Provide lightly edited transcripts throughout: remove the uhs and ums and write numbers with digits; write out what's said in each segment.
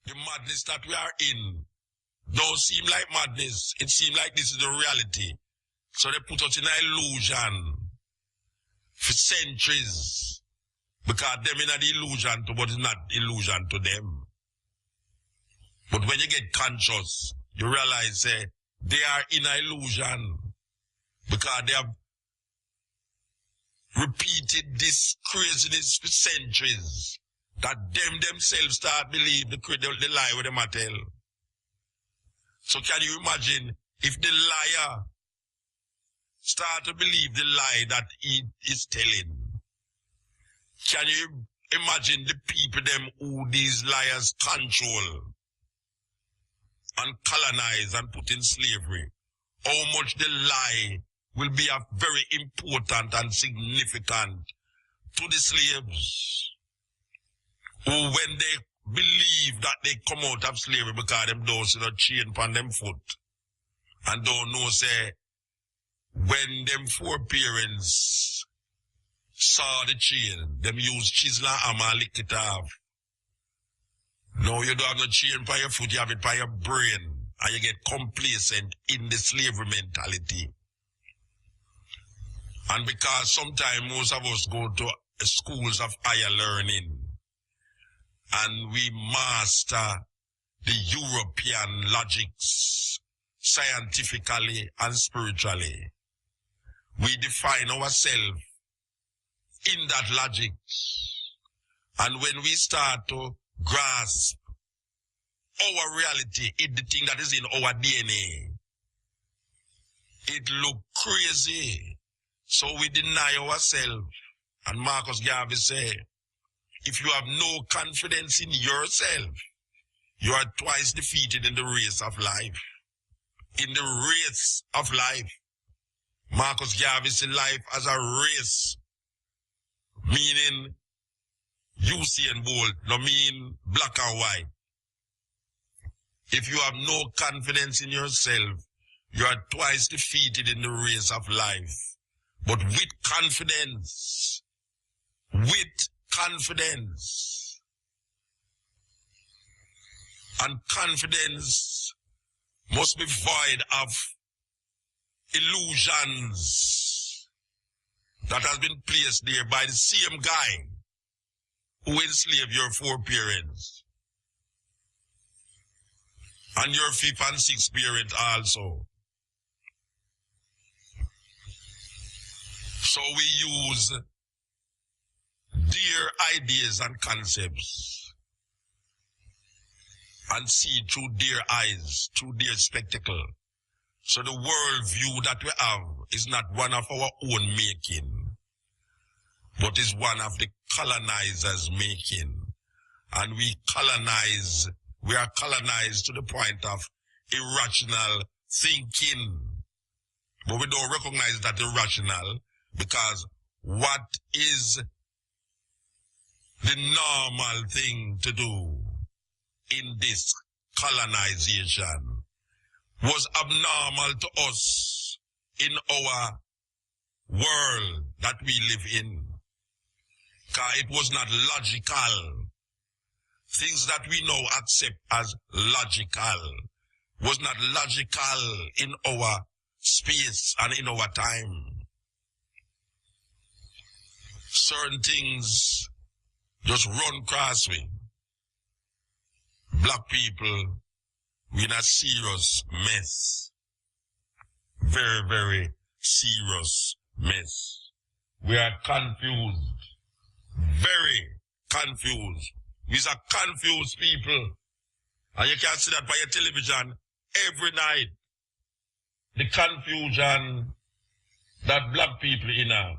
the madness that we are in don't seem like madness. It seems like this is the reality. So they put us in an illusion for centuries. Because them in the illusion to, but it's not illusion to them. But when you get conscious, you realize they are in an illusion. Because they have repeated this craziness for centuries. That them themselves start believe the lie with them I tell. So can you imagine if the liar start to believe the lie that he is telling? Can you imagine the people them who these liars control and colonize and put in slavery? How much the lie will be very important and significant to the slaves who, when they believe that they come out of slavery because them don't see no chain upon them foot and don't know say when them foreparents saw the chain, them use chisel and hammer lick it off. No, you don't have no chain by your foot, you have it by your brain, and you get complacent in the slavery mentality. And because sometimes most of us go to schools of higher learning, and we master the European logics scientifically and spiritually, we define ourselves in that logic. And when we start to grasp our reality, the thing that is in our DNA, it look crazy. So we deny ourselves. And Marcus Garvey said, if you have no confidence in yourself, you are twice defeated in the race of life. In the race of life. Marcus Garvey said life as a race. Meaning Usain Bolt, no mean black and white. If you have no confidence in yourself, you are twice defeated in the race of life. But with confidence, and confidence must be void of illusions that has been placed there by the same guy who enslaved your foreparents and your fifth and sixth parent also. So we use dear ideas and concepts and see through their eyes, through their spectacle. So the world view that we have is not one of our own making, but is one of the colonizers' making. And we are colonized to the point of irrational thinking. But we don't recognize that irrational because what is the normal thing to do in this colonization was abnormal to us in our world that we live in. Because it was not logical. Things that we now accept as logical was not logical in our space and in our time. Certain things just run crossway. Black people, we're in a serious mess. Very, very serious mess. We are confused. Very confused. We're a confused people. And you can see that by your television every night. The confusion that black people in now.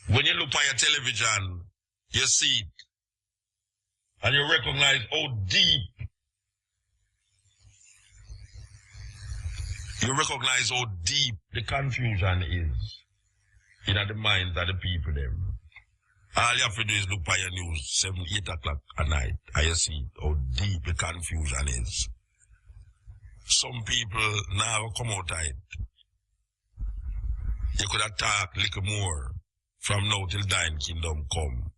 When you look by your television, you see it. And you recognize how deep. You recognize how deep the confusion is in the minds of the people them. All you have to do is look by your news 7, 8 o'clock at night, and you see how deep the confusion is. Some people now come out of it. You could have talked a little more from now till thine kingdom come.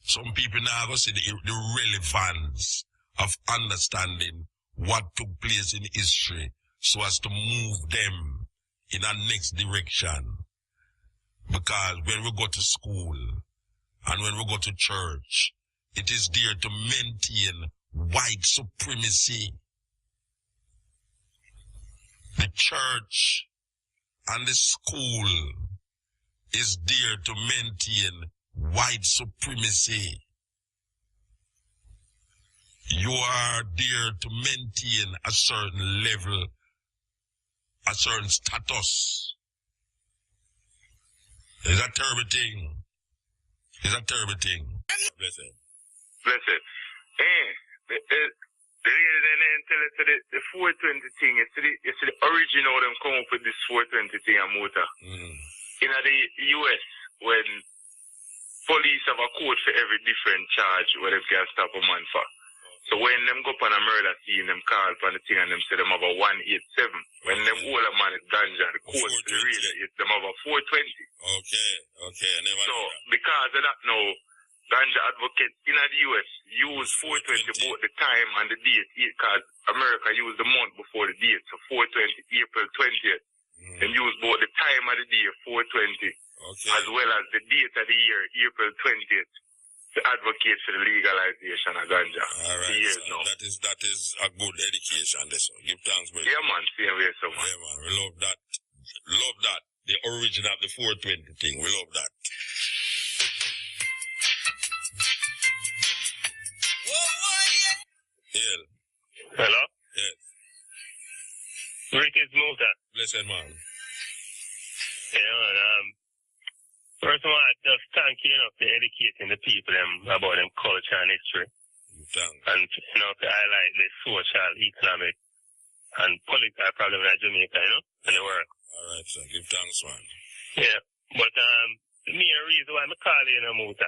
Some people now go see the relevance of understanding what took place in history so as to move them in a next direction. Because when we go to school and when we go to church, it is there to maintain white supremacy. The church and the school is there to maintain white supremacy. You are there to maintain a certain level, a certain status. It's a terrible thing. It's a terrible thing. Bless it. Bless it. The reason then tell it to the 420 thing, you see the origin of them come up with this 420 thing and motor. In the US, when police have a code for every different charge where they can stop a man for. So when them go up on a murder scene, them call upon the thing and them say them have a 187. When them all a man is ganja, the code to the reader is them have a 420. Okay. So because of that now, ganja advocates in the US use 420 both the time and the date because America used the month before the date. So 420, April 20th. Them use both the time of the day, 420, as well as the date of the year, April 20th. To advocate for the legalization of ganja. All right, that is a good education. This one. Give thanks, brother. Yeah, man. Same way, so man. Yeah, man. We love that. Love that. The origin of the 420 thing. We love that. Yeah. Hello? Yes. Rick is Muta. Blessed man. Yeah, man. First of all, I just thank you, for educating the people about them culture and history. Thanks. And, to highlight the social, economic, and political problem in Jamaica, and the world. All right, sir. Give thanks, man. Yeah. But the main reason why I'm calling you, Muta,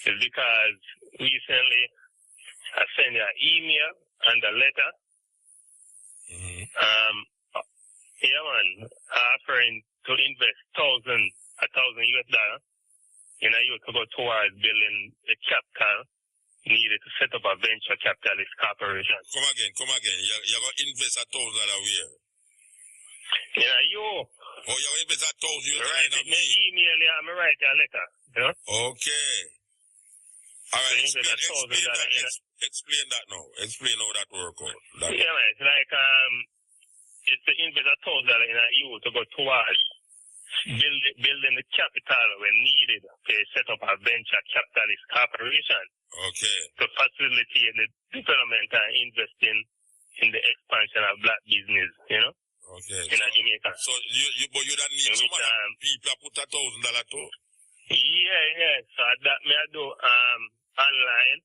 is because recently I sent you an email and a letter. Yeah, man, offering to invest $1,000 in a youth to go towards building the capital needed to set up a venture capitalist corporation. Come again. You're going to invest $1,000 where? Yeah, you. Oh, you're going to invest $1,000 right, in me email, I'm write a letter. Okay. All right, explain that now. Explain how that works out. Yeah, man, it's like, it's to invest $1,000 in a youth to go towards building the capital when needed to set up a venture capitalist corporation. Okay. To facilitate the development and investing in the expansion of black business, Okay. In Jamaica. So you don't need some people to put $1,000 too? Yeah. So that me I do online.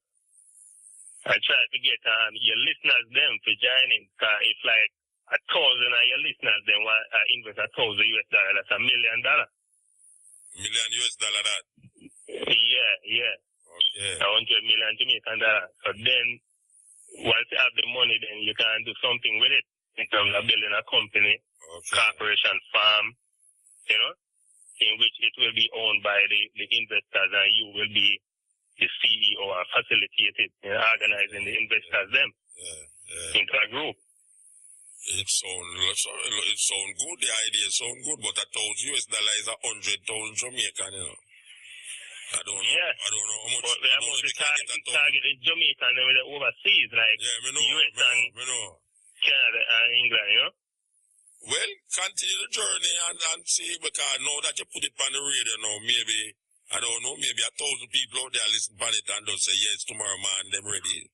I try to get your listeners them to join in. Cause it's like 1,000 of your listeners then want invest $1,000 US. That's $1 million. $1 million US that? Yeah. Okay. 100 million Jamaican dollars. So then once you have the money, then you can do something with it in terms of building a company, corporation, farm, in which it will be owned by the investors and you will be the CEO and facilitate it, organizing the investors them into a group. It sound good. The idea sound good, but $1,000 US is 100,000 Jamaican, I don't know. Yeah. I don't know how much. But we are most target is Jamaican and the overseas, like me US and Canada and England, Well, continue the journey and see, because now that you put it on the radio now, maybe, I don't know, maybe 1,000 people out there listen to it and don't say, yes, tomorrow man, them ready.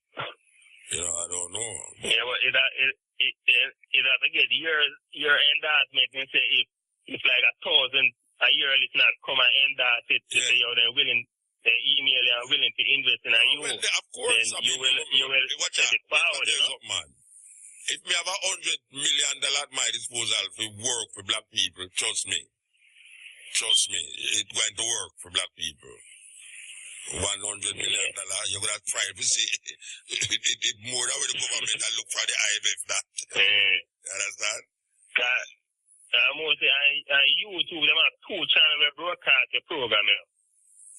I don't know. Yeah, but it have to get your endorsement and say if like 1,000 a year listener come and endorse it to say they're willing, they email you and willing to invest in you. Well, of course, then you will take it forward, man. If me have $100 million at my disposal for work for black people, trust me, it's going to work for black people. $100 million, you're going to try to see it more than the government and look for the IMF that. You understand? Mostly, and YouTube, them have 2 channels where broadcast the program,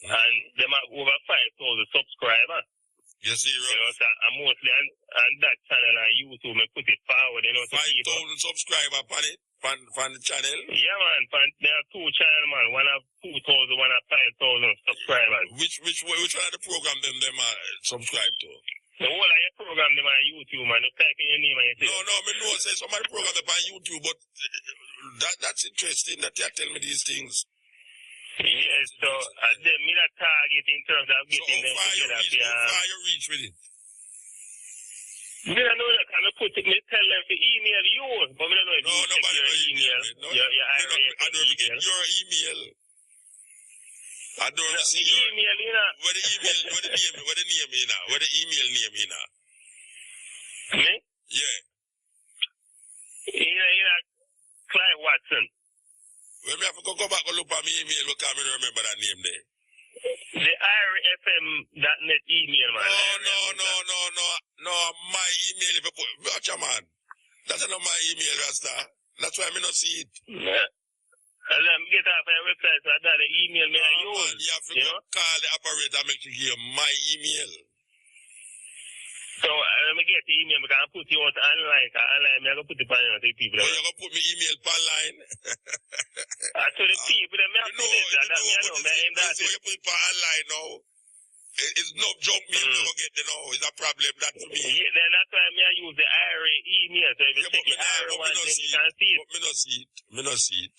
and them them have over 5,000 subscribers. You see, you know, so I'm mostly on that channel on YouTube, I put it forward, you know, to 5,000 subscribers on it, on the channel? Yeah, man, there are 2 channels, man. One have 2,000, one have 5,000 subscribers. Which one of the program them subscribe to? The whole of your program them on YouTube, man. You type in your name and you say. No, I know, say somebody program them on YouTube, but that's interesting that you tell me these things. Yes, so then me not target in terms of getting them together. How far you reach with it? Me don't know that. I tell them to email you, but me don't know if you check your email. I don't get your email. I don't see your email, you know. Where the email name, Where the email name, you know? Me? Yeah. You know, Clive Watson. Well, me have to go back and look at my email because I don't remember that name there. The irfm.net email, man. No, my email, if you put, watch your man. That's not my email, Rasta. That's why I not see it. Yeah. And then get off my website, so that the email me I use. You have to call the operator, make sure you give my email. So, let me get the email, because I put you on online, I'm going to put it on the people. You're going to put my email online? To the people, I'm going to put it on So you put it online now? It's no joke me, you don't get, it's a problem, that to me. Yeah, then that's why I use the IRA email, so if you check the IRA one, then you can see it. Me not see it.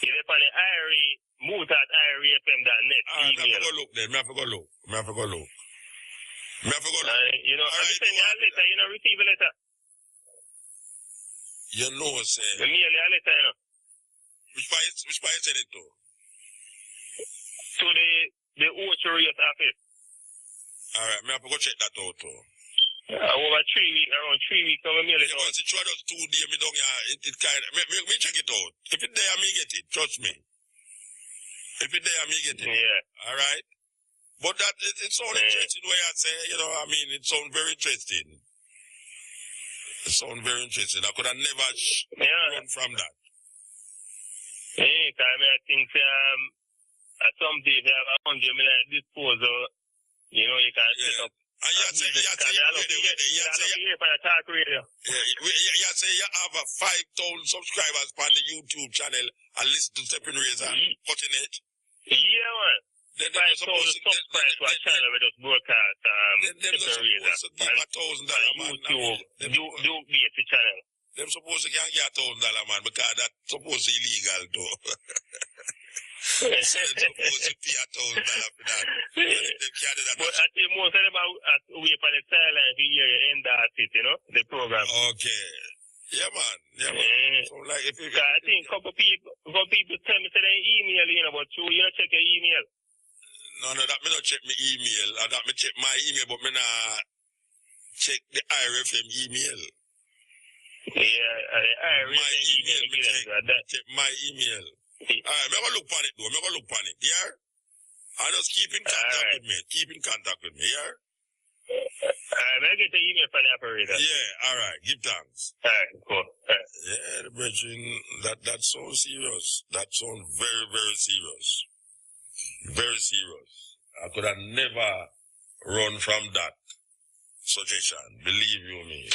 It's on the IRA, move.irafm.net email. I have to go look then, I have to go look. You know, I'm sending you a letter, you know, receive a letter. You know, say. The mail you a letter, you know. Which part you send it to? To the Ochoreous office. Alright, I have to go check that out too. Over 3 weeks, around 3 weeks, I'm mail it out. Once it try those 2 days, me don't it kind of, me check it out. If it's there, me get it, trust me. If it's there, me get it. Yeah. Alright? But that, it sounds interesting way I say, you know, I mean, it sounds very interesting. I could have never run from that. Anytime I think, some days I have 100 million disposal, you know, you can set up. And you say you have 5,000 subscribers on the YouTube channel and listen to Stepping Razor, cutting it. Yeah, man. Then 5,000 subscribers to a channel with us broadcast, Stepping Razor. And YouTube, do be at the channel. Them supposed to get $1,000, man, because that's supposed to be illegal, too. So they're supposed to pay $1,000 for that. But I think most of them are away from the silence to hear you end that, you know, the program. Okay. Yeah, man. So, like, if I think a couple people tell me to their email, you know, but you know, check your email. No, that me not check my email. That me check my email, but me not check the IRFM email. Yeah, the IRFM email. Check my email. Alright, I'm gonna look on it though. I'm gonna look on it, yeah? I just keep in contact with me. Yeah? Alright, I'll get the email from the operator. Yeah, alright, give thanks. Alright, cool. Yeah, the brethren, that sounds serious. That sounds very, very serious. Very serious. I could have never run from that suggestion. Believe you me.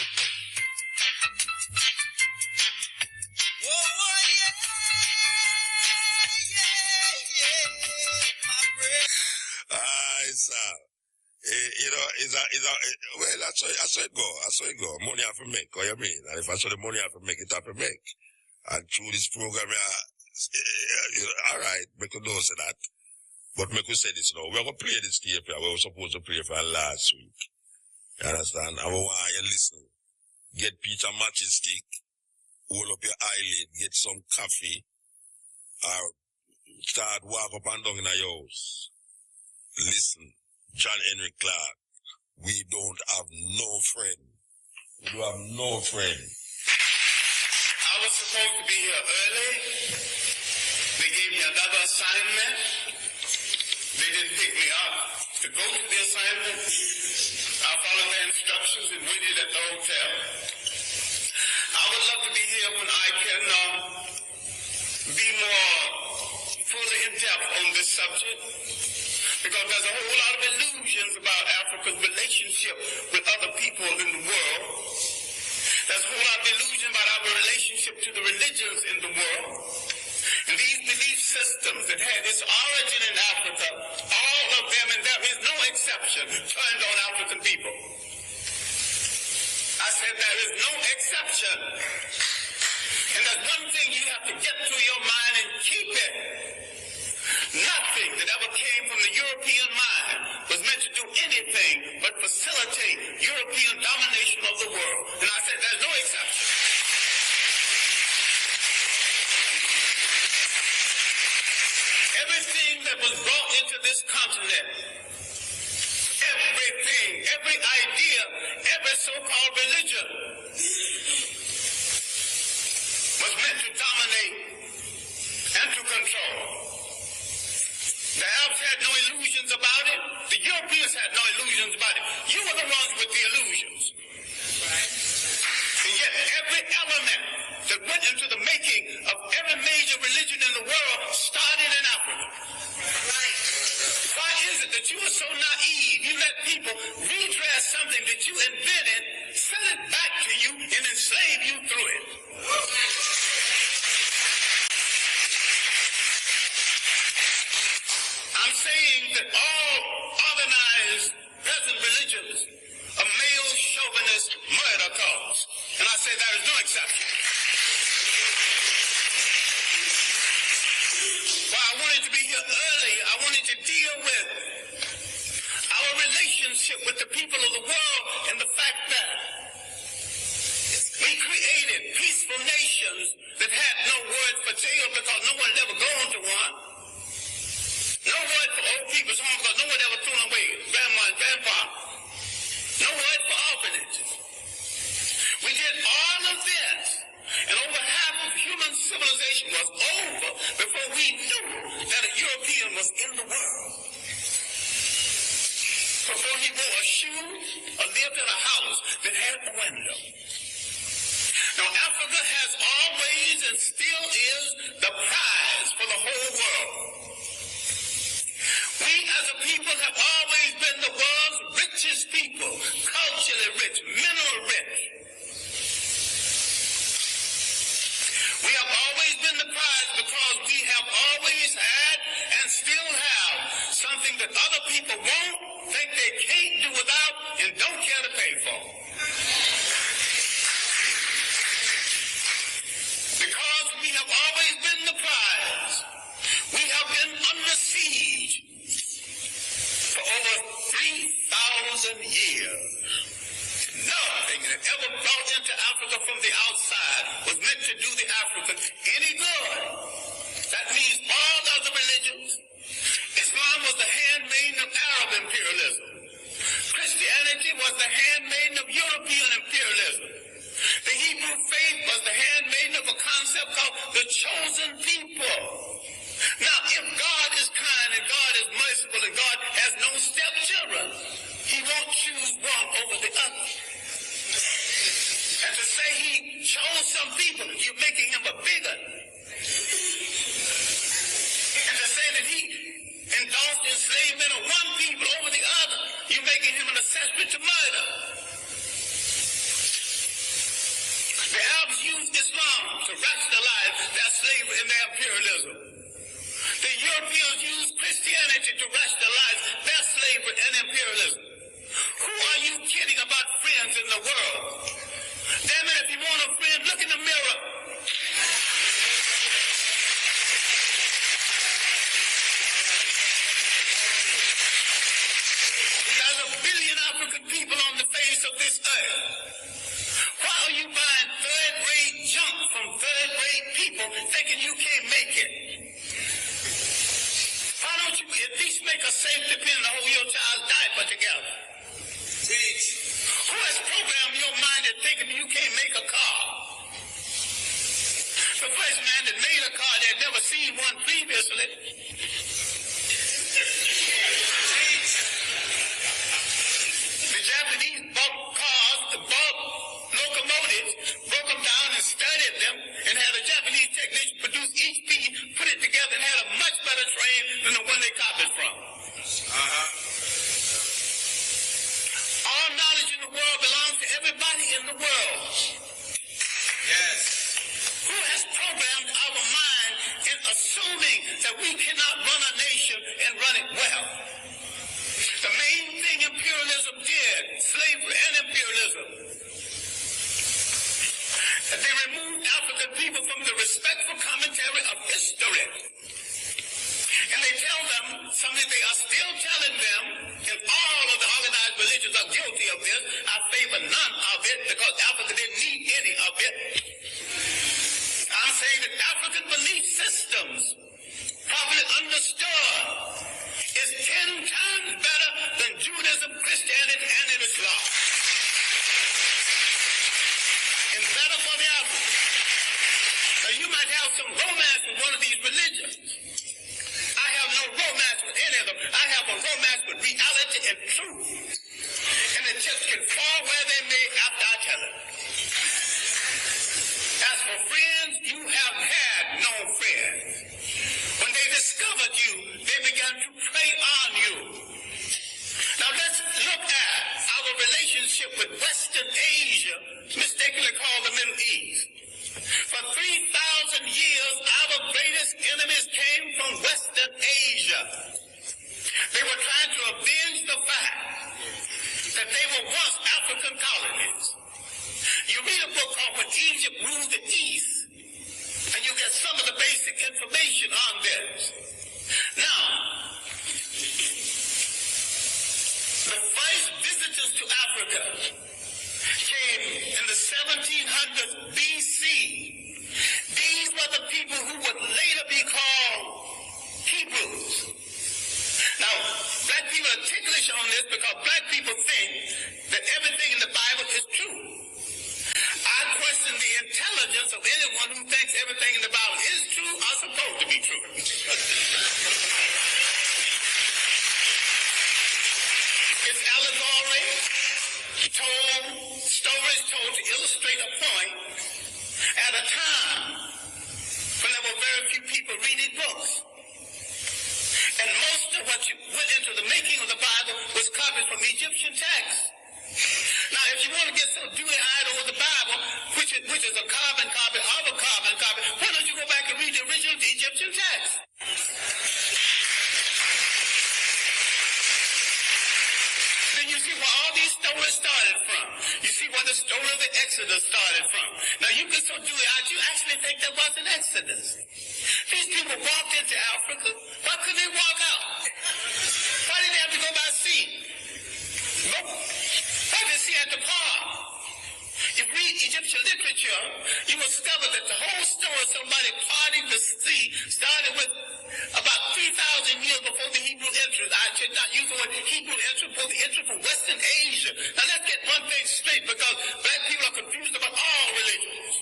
You know, well, I saw it go. Money I have to make, what you mean? And if I saw the money I have to make, it have to make. And through this program, all right, make a know say that. But make we say this now. We're going to play this tape here. We were supposed to play for last week. You understand? I want you to listen. Get Peter matching stick, hold up your eyelid, get some coffee, or start walk up and down in your house. Listen. John Henrik Clarke, we don't have no friend. We don't have no friend. I was supposed to be here early. They gave me another assignment. They didn't pick me up to go to the assignment. I followed their instructions and waited at the hotel. I would love to be here when I can be more fully in depth on this subject. Because there's a whole lot of illusions about Africa's relationship with other people in the world. There's a whole lot of illusion about our relationship to the religions in the world. And these belief systems that had its origin in Africa, all of them, and there is no exception, turned on African people. I said there is no exception. And there's one thing you have to get through your mind and keep it. Nothing that ever came from the European mind was meant to do anything but facilitate European domination of the world. And I said there's no exception. Everything that was brought into this continent, everything, every idea, every so-called religion was meant to dominate and to control. The Arabs had no illusions about it. The Europeans had no illusions about it. You were the ones with the illusions. And yet every element that went into the making of every major religion in the world started in Africa. Why is it that you were so naive? You let people redress something that you invented, sell it back to you, and enslave you through it. I'm saying that all organized present religions are male chauvinist murder cults. And I say there is no exception. Well, I wanted to be here early. I wanted to deal with our relationship with the people of the world and the fact that we created peaceful nations that had no word for jail because no one had ever gone to one. No word for old people's home because no one ever threw away grandma and grandpa. No word for orphanages. We did all of this, and over half of human civilization was over before we knew that a European was in the world. Before he wore a shoe or lived in a house that had a window. Now, Africa has always and still is the prize for the whole world. We as a people have always been the world's richest people, culturally rich, mineral rich. We have always been the prize because we have always had and still have something that other people won't, think they can't do without, and don't care to pay for. Because we have always been the prize, we have been under siege for over 3,000 years. Nothing that ever brought into Africa from the outside was meant to do the African any good. That means all other religions. Islam was the handmaiden of Arab imperialism. Christianity was the handmaiden of European imperialism. The Hebrew faith was the handmaiden of a concept called the chosen people. Now, if God is kind and God is merciful and God has no stepchildren, he won't choose one over the other. And to say he chose some people, you're making him a bigot. And to say that he endorsed enslavement of one people over the other, you're making him an accessory to murder. The Arabs used Islam to rationalize their slavery and their imperialism. The Europeans used Christianity to rationalize their slavery and imperialism. Who are you kidding about friends in the world? Damn it, if you want a friend, look in the mirror. There's a billion African people on the face of this earth. Why are you buying third-rate junk from third-rate people thinking you can't make it? Why don't you at least make a safety pin to hold your child's diaper together? Teach. Who has programmed your mind at thinking you can't make a car? The first man that made a car, they had never seen one previously. The Japanese bought cars, bought locomotives, broke them down and studied them, and had a Japanese technician produce each piece, put it together, and had a much better train than the one they copied from. All knowledge in the world belongs to everybody in the world. Yes. Who has programmed our mind in assuming that we cannot run a nation and run it well? The main thing imperialism did, slavery and imperialism, that they removed African people from the respectful commentary of history. And they tell them something they are still telling them, and all of the organized religions are guilty of this. I favor none of it because Africa didn't need any of it. I'm saying that African belief systems, properly understood, is 10 times better than Judaism, Christianity, and Islam. And better for the African. Now you might have some romance with one of these religions. I have no romance with any of them. I have a romance with reality and truth. And the chips can fall where they may after I tell it. As for friends, you have had no friends. When they discovered you, they began to prey on you. Now let's look at our relationship with Western Asia, mistakenly called the Middle East. For 3,000 years, our greatest enemies came from Western Asia. They were trying to avenge the fact that they were once African colonies. You read a book called When Egypt Ruled the East, and you get some of the basic information on this. Now, the first visitors to Africa came in the 1700s BC. These were the people who would later be called Hebrews. Now, black people are ticklish on this because black people think that everything in the Bible is true. I question the intelligence of anyone who thinks everything in the Bible is true or supposed to be true. It's allegory, stories told to illustrate a point at a time when there were very few people reading books. And most of what went into the making of the Bible was copied from Egyptian texts. Now, if you want to get so dewy-eyed over the Bible, which is a carbon copy of a carbon copy, why don't you go back and read the original Egyptian text? Then you see where all these stories started from. You see where the story of the Exodus started from. Now, you get so dewy-eyed, you actually think there was an Exodus. These people walked into Africa. Why couldn't they walk out? Why did they have to go by sea? Nope. Why did they see at the park? You read Egyptian literature, you discover that the whole story of somebody parting the sea started with about 3,000 years before the Hebrew entrance. I should not use the word Hebrew entrance, before the entrance from Western Asia. Now let's get one thing straight, because black people are confused about all religions.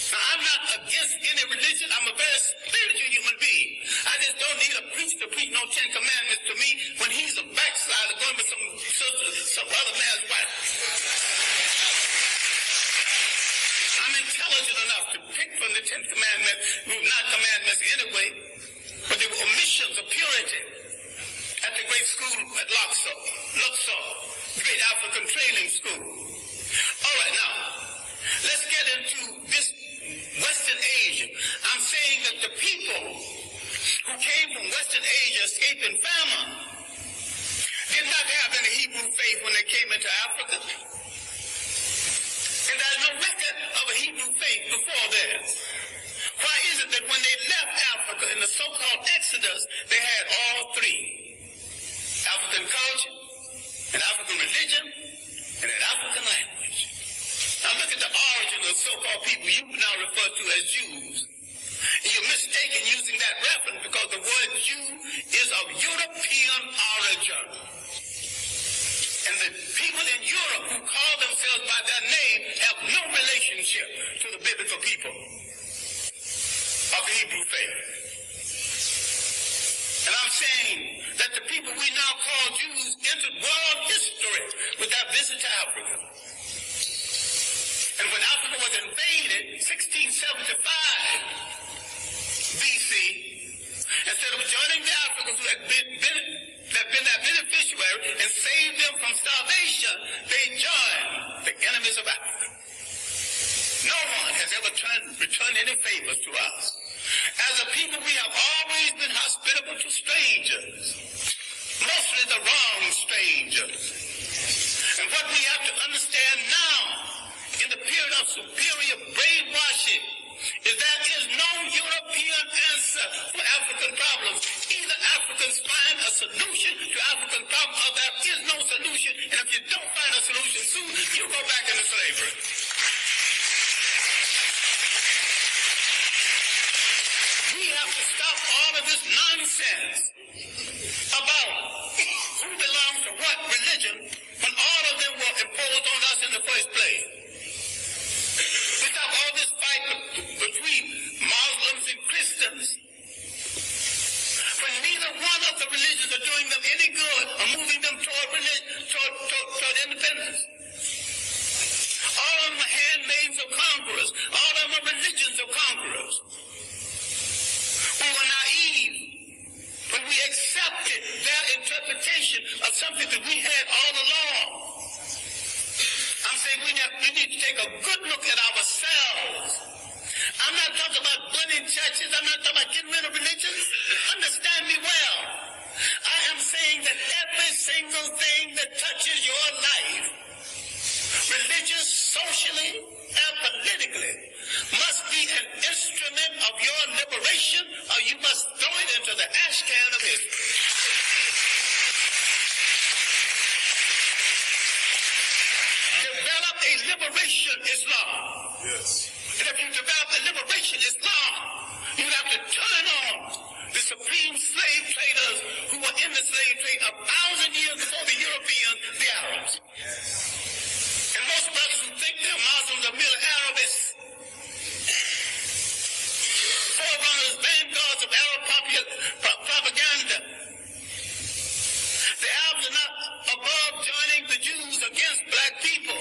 Now I'm not against any religion. I'm a very spiritual human being. I just don't need a priest to preach no 10 Commandments to me when he's a backslider going with some other man's wife. I'm intelligent enough to pick from the 10th Commandment, not commandments anyway, but they were omissions of purity at the great school at Luxor, great African training school. All right, now, let's get into this Western Asia. I'm saying that the people who came from Western Asia escaping famine did not have any Hebrew faith when they came into Africa. And there's no record of a Hebrew faith before this. Why is it that when they left Africa in the so-called Exodus, they had all three? African culture, an African religion, and an African language. Now look at the origin of the so-called people you now refer to as Jews. And you're mistaken using that reference because the word Jew is of European origin. And the people in Europe who call themselves by their name have no relationship to the biblical people of the Hebrew faith. And I'm saying that the people we now call Jews entered world history with their visit to Africa. And when Africa was invaded, 1675 BC, instead of joining the Africans who had been have been their beneficiary and saved them from starvation, they join the enemies of Africa. No one has ever returned any favors to us. As a people, we have always been hospitable to strangers, mostly the wrong strangers. And what we have to understand now, in the period of superior brainwashing, is there is no European answer for African problems. Either Africans find a solution to African problems, or there is no solution. And if you don't find a solution soon, you go back into slavery. We have to stop all of this nonsense about who belongs to what religion when all of them were imposed on us in the first place. We stop all this fight between Muslims and Christians when neither one of the religions are doing them any good or moving them toward independence. All of them are handmaids of conquerors. All of them are religions of conquerors. We were naive when we accepted their interpretation of something that we had all along. I'm saying we need to take a good look at ourselves. I'm not talking about burning churches. I'm not talking about getting rid of religions. Understand me well. I am saying that every single thing that touches your life, religious, socially, and politically, must be an instrument of your liberation, or you must throw it into the ash can of history. Develop a liberation Islam. Yes. And if you develop a liberation Islam, you have to turn on the supreme slave traders who were in the slave trade 1,000 years before the Europeans, the Arabs. And most brothers who think they're Muslims are merely Arabists. Forerunners, vanguards of Arab propaganda. The Arabs are not above joining the Jews against black people.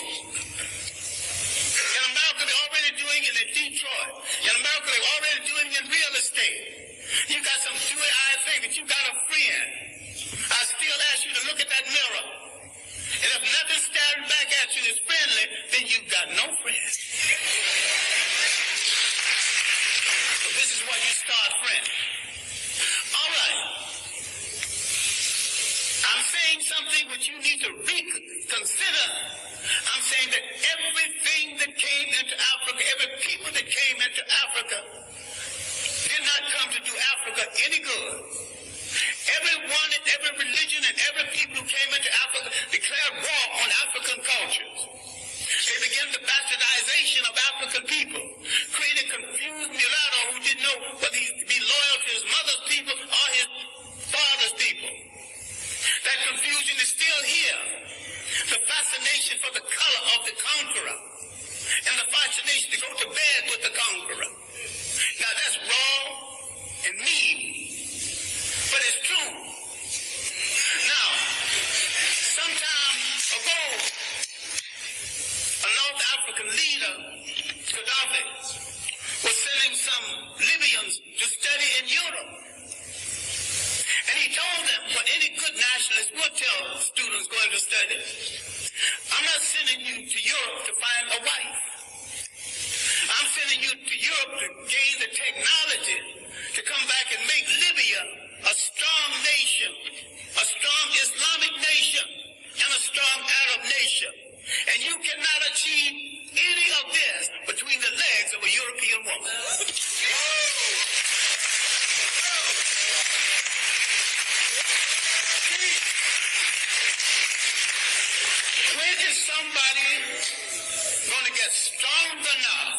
In America, they're already doing it in Detroit. In America, they're already doing it in real estate. You got some dewy-eyed thing that you got a friend. I still ask you to look at that mirror. And if nothing staring back at you is friendly, then you've got no friends. So this is where you start friends. All right. I'm saying something which you need to reconsider. I'm saying that everything that came into Africa, every people that came into Africa, did not come to do Africa any good. Everyone and every religion and every people who came into Africa declared war on African cultures. They began the bastardization of African people, creating confused mulatto who didn't know whether he would be loyal to his mother's people or his father's people. That confusion is still here. The fascination for the color of the conqueror and the fascination to go to bed with the conqueror. Now that's wrong and mean, but it's true. Now, some time ago, a North African leader, Gaddafi, was sending some Libyans to study in Europe. And he told them what any good nationalist would tell students going to study, I'm not sending you to Europe to find a wife. I'm sending you to Europe to gain the technology to come back and make Libya a strong nation, a strong Islamic nation, and a strong Arab nation. And you cannot achieve any of this between the legs of a European woman. When is somebody going to get strong enough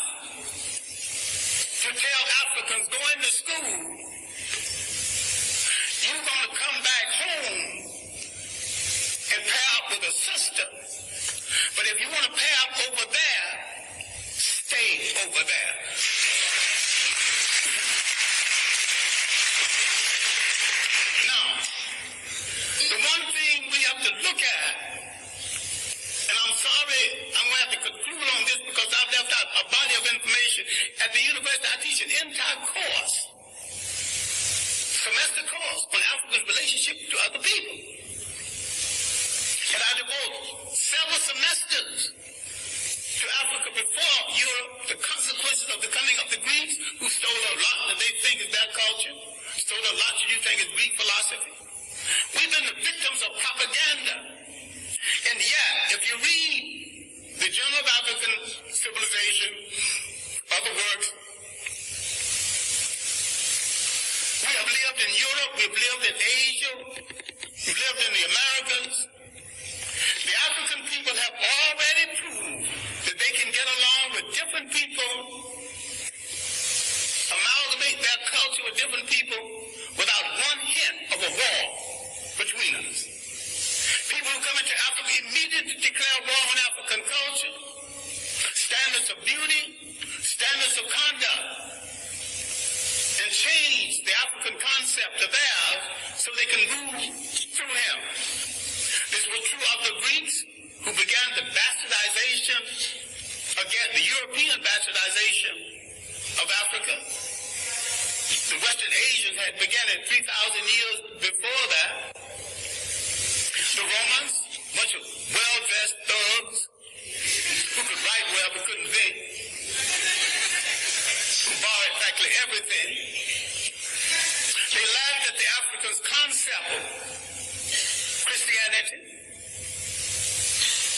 to tell Africans going to school, you're going to come back home and pair up with a sister? But if you want to pair up over there, stay over there. Now, the one thing we have to look at, and I'm sorry, I'm going to have to conclude on this because I've left out a body of information. At the university, I teach an entire course, semester course, on Africa's relationship to other people. semesters to Africa before Europe, the consequences of the coming of the Greeks, who stole a lot that they think is their culture, stole a lot that you think is Greek philosophy. We've been the victims of propaganda. And yet, if you read the Journal of African Civilization, other works, we have lived in Europe, we've lived in Asia, we've lived in the Americas. The African people have already proved that they can get along with different people, amalgamate their culture with different people without one hint of a war between us. People who come into Africa immediately declare war on African culture, standards of beauty, standards of conduct, and change the African concept to theirs so they can move through him. This was true of the Greeks, who began the bastardization, again, the European bastardization of Africa. The Western Asians had begun it 3,000 years before that. The Romans, a bunch of well-dressed thugs who could write well but couldn't think, who borrowed practically everything. They laughed at the Africans' concept of Christianity.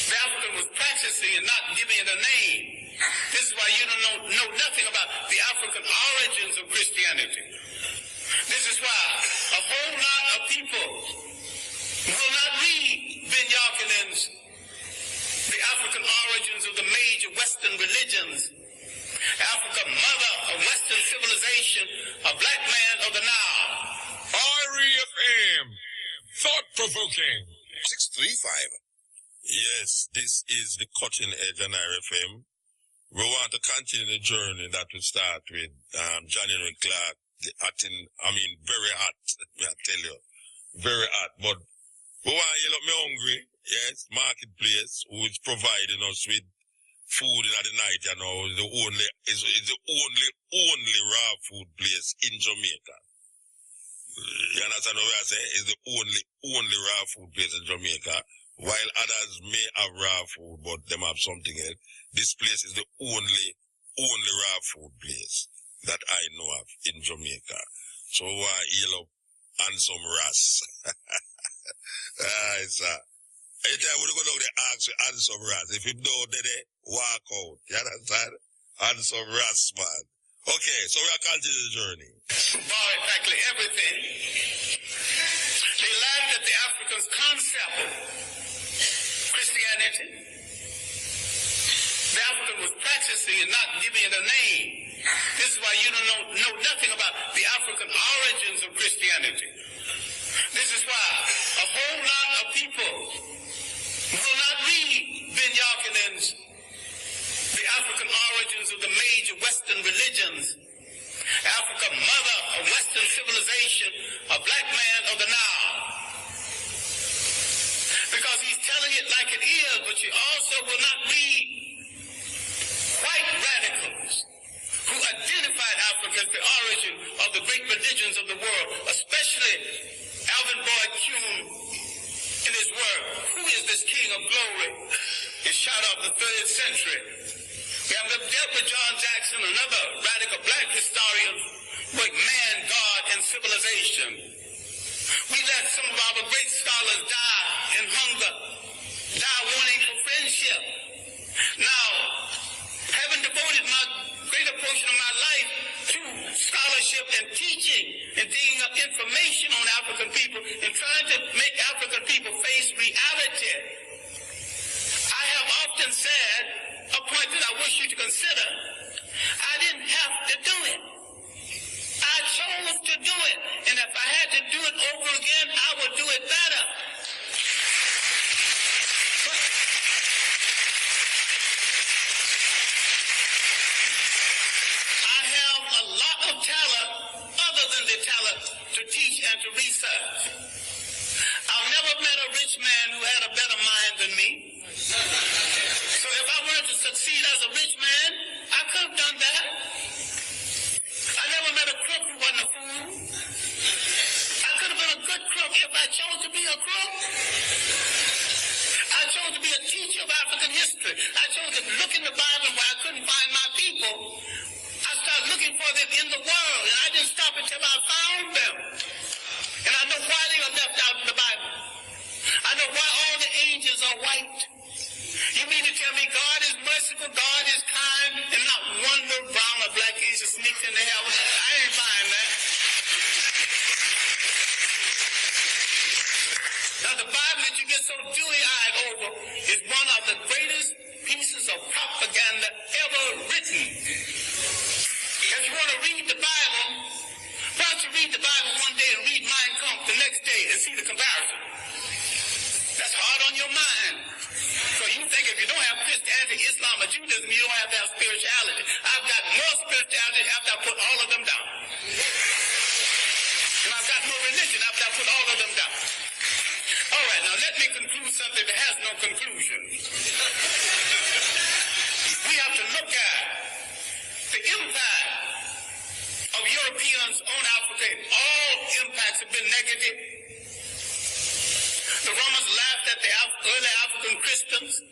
The African was practicing and not giving it a name. This is why you don't know nothing about the African origins of Christianity. This is why a whole lot of people will not read Ben Yarkinen's The African Origins of the Major Western Religions, Africa, Mother of Western Civilization, a Black Man of the Nile. REFM, thought-provoking. 635. Yes, this is the cutting edge on RFM. We want to continue the journey that we start with Henrik Clarke, very hot, I tell you, very hot. But we want you look me hungry, yes, marketplace, who is providing us with food in the night, is the only raw food place in Jamaica. You understand what I say? It's the only raw food place in Jamaica. While others may have raw food, but them have something else. This place is the only raw food place that I know of in Jamaica. So heal up and some ras. Anytime we go down there, ask you and some ras. If you don't, then walk out. You understand? And some ras, man. Okay, so we are continuing the journey. Borrowed practically everything. They laughed at the Africans' concept of Christianity. The African was practicing and not giving it a name. This is why you don't know nothing about the African origins of Christianity. This is why a whole lot of people will not read Ben Yarkinen's The African Origins of the Major Western Religions, Africa, Mother of Western Civilization, a Black Man of the Nile. Because he's telling it like it is, but you also will not read white radicals who identified Africa as the origin of the great religions of the world, especially Alvin Boyd Kuhn in his work, Who is This King of Glory? His shout out the 3rd century. We have dealt with John Jackson, another radical black historian, with man, God, and civilization. We let some of our great scholars die in hunger, die wanting for friendship. Now, having devoted my greater portion of my life to scholarship and teaching and digging up information on African people and trying to make African people face reality, I have often said, a point that I wish you to consider, I didn't have to do it. I chose to do it, and if I had to do it over again, I would do it better. I have a lot of talent other than the talent to teach and to research. I've never met a rich man who had a better mind than me. So if I wanted to succeed as a rich man, I could have done that. I never met a crook who wasn't a fool. I could have been a good crook if I chose to be a crook. I chose to be a teacher of African look in the Bible where I couldn't find my people, I started looking for them in the world, and I didn't stop until I found them. And I know why they are left out in the Bible. I know why all the angels are white. You mean to tell me God is merciful, God is kind, and not one little brown or black angel sneaks into heaven? I ain't buying that. Now the Bible that you get so dewy-eyed over is one of the greatest pieces of propaganda ever written. If you want to read the Bible, why don't you read the Bible one day and read Mein Kampf the next day and see the comparison? That's hard on your mind. So you think if you don't have Christianity, Islam, or Judaism, you don't have to have spirituality. I've got more spirituality after I put all of them down. And I've got more religion after I put all of them down. All right, now let me conclude something that has no conclusion. We have to look at the impact of Europeans on Africa. All impacts have been negative. The Romans laughed at the early African Christians.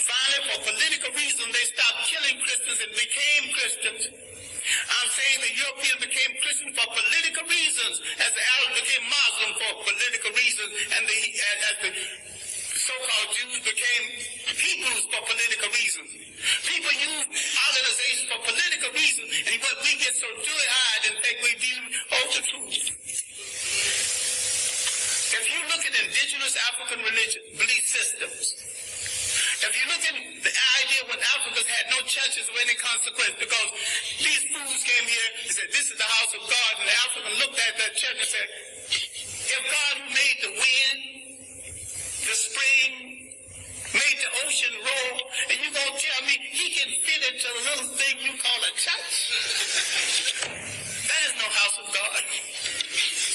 Finally, for political reasons, they stopped killing Christians and became Christians. I'm saying the Europeans became Christians for political reasons, as the Arabs became Muslim for political reasons, and as the so-called Jews became Hebrews for political reasons. People use organizations for political reasons, and what we get so dewy-eyed and think we deal with the truth. If you look at indigenous African belief systems, if you look at the idea when Africans had no churches of any consequence, because these fools came here and said, this is the house of God, and the African looked at that church and said, if God who made the wind, the spring, made the ocean roll, and you're going to tell me he can fit into a little thing you call a church? That is no house of God.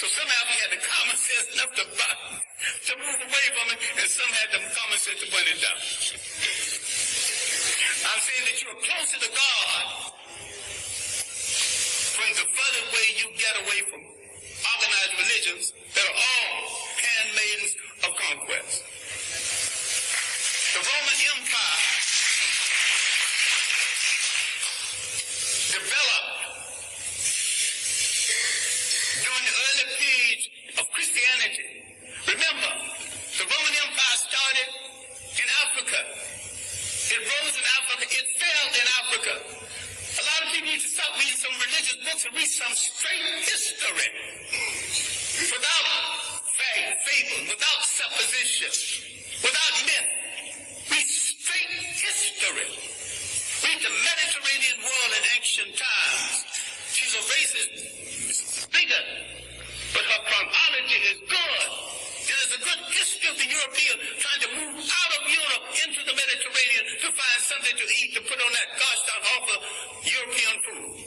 So some of you had the common sense enough to move away from it, and some had the common sense to burn it down. I'm saying that you are closer to God when the further way you get away from organized religions that are all handmaidens of conquest. The Roman Empire developed during the early period of Christianity. Remember, the Roman Empire started in Africa. It rose in Africa. It fell in Africa. A lot of people need to stop reading some religious books and read some straight history. Without fable, without supposition, without myth. Read straight history. Read the Mediterranean world in ancient times. She's a racist bigot, but her chronology is good. It is a good history of the European trying to move out of Europe into the Mediterranean to find something to eat to put on that gosh darn awful European food.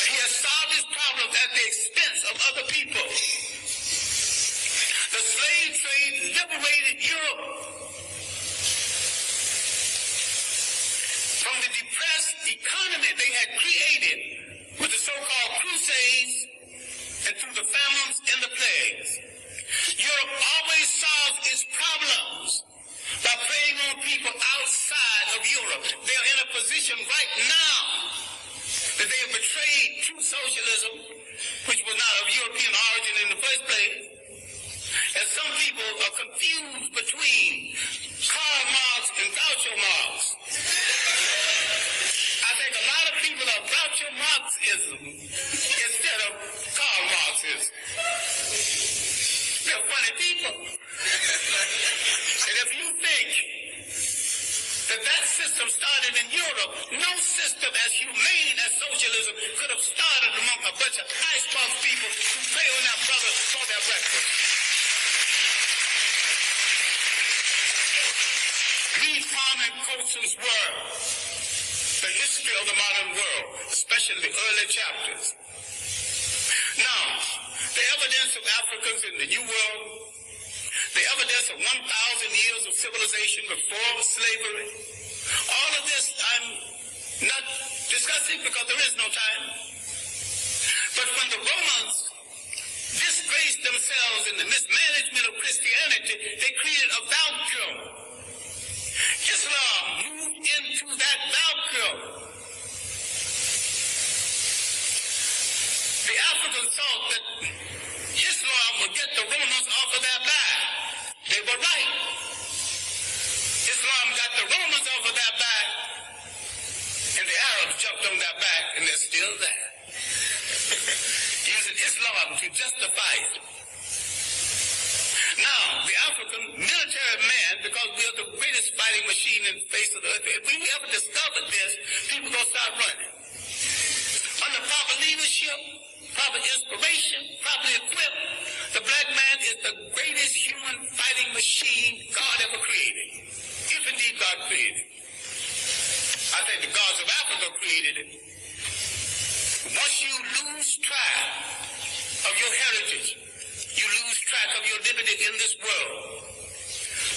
He has solved his problems at the expense of other people. The slave trade liberated Europe from the depressed economy they had created with the so-called crusades and through the famines and the plagues. Europe always solves its problems by preying on people outside of Europe. They are in a position right now that they have betrayed true socialism, which was not of European origin in the first place. And some people are confused between Karl Marx and Groucho Marx. I think a lot of people are Groucho Marxism instead of Karl Marxism. They're funny people. And if you think that system started in Europe, no system as humane as socialism could have started among a bunch of ice-puff people who prey on their brothers for their breakfast. Read Kwame Coatson's work, The History of the Modern World, especially the early chapters. Now, the evidence of Africans in the New World, the evidence of 1,000 years of civilization before slavery, all of this I'm not discussing because there is no time. But when the Romans disgraced themselves in the mismanagement of Christianity, they created a vacuum. because we are the greatest fighting machine in the face of the earth. If we ever discovered this, people gonna start running. Under proper leadership, proper inspiration, properly equipped, the black man is the greatest human fighting machine God ever created. If indeed God created it. I think the gods of Africa created it. Once you lose track of your heritage, you lose track of your liberty in this world.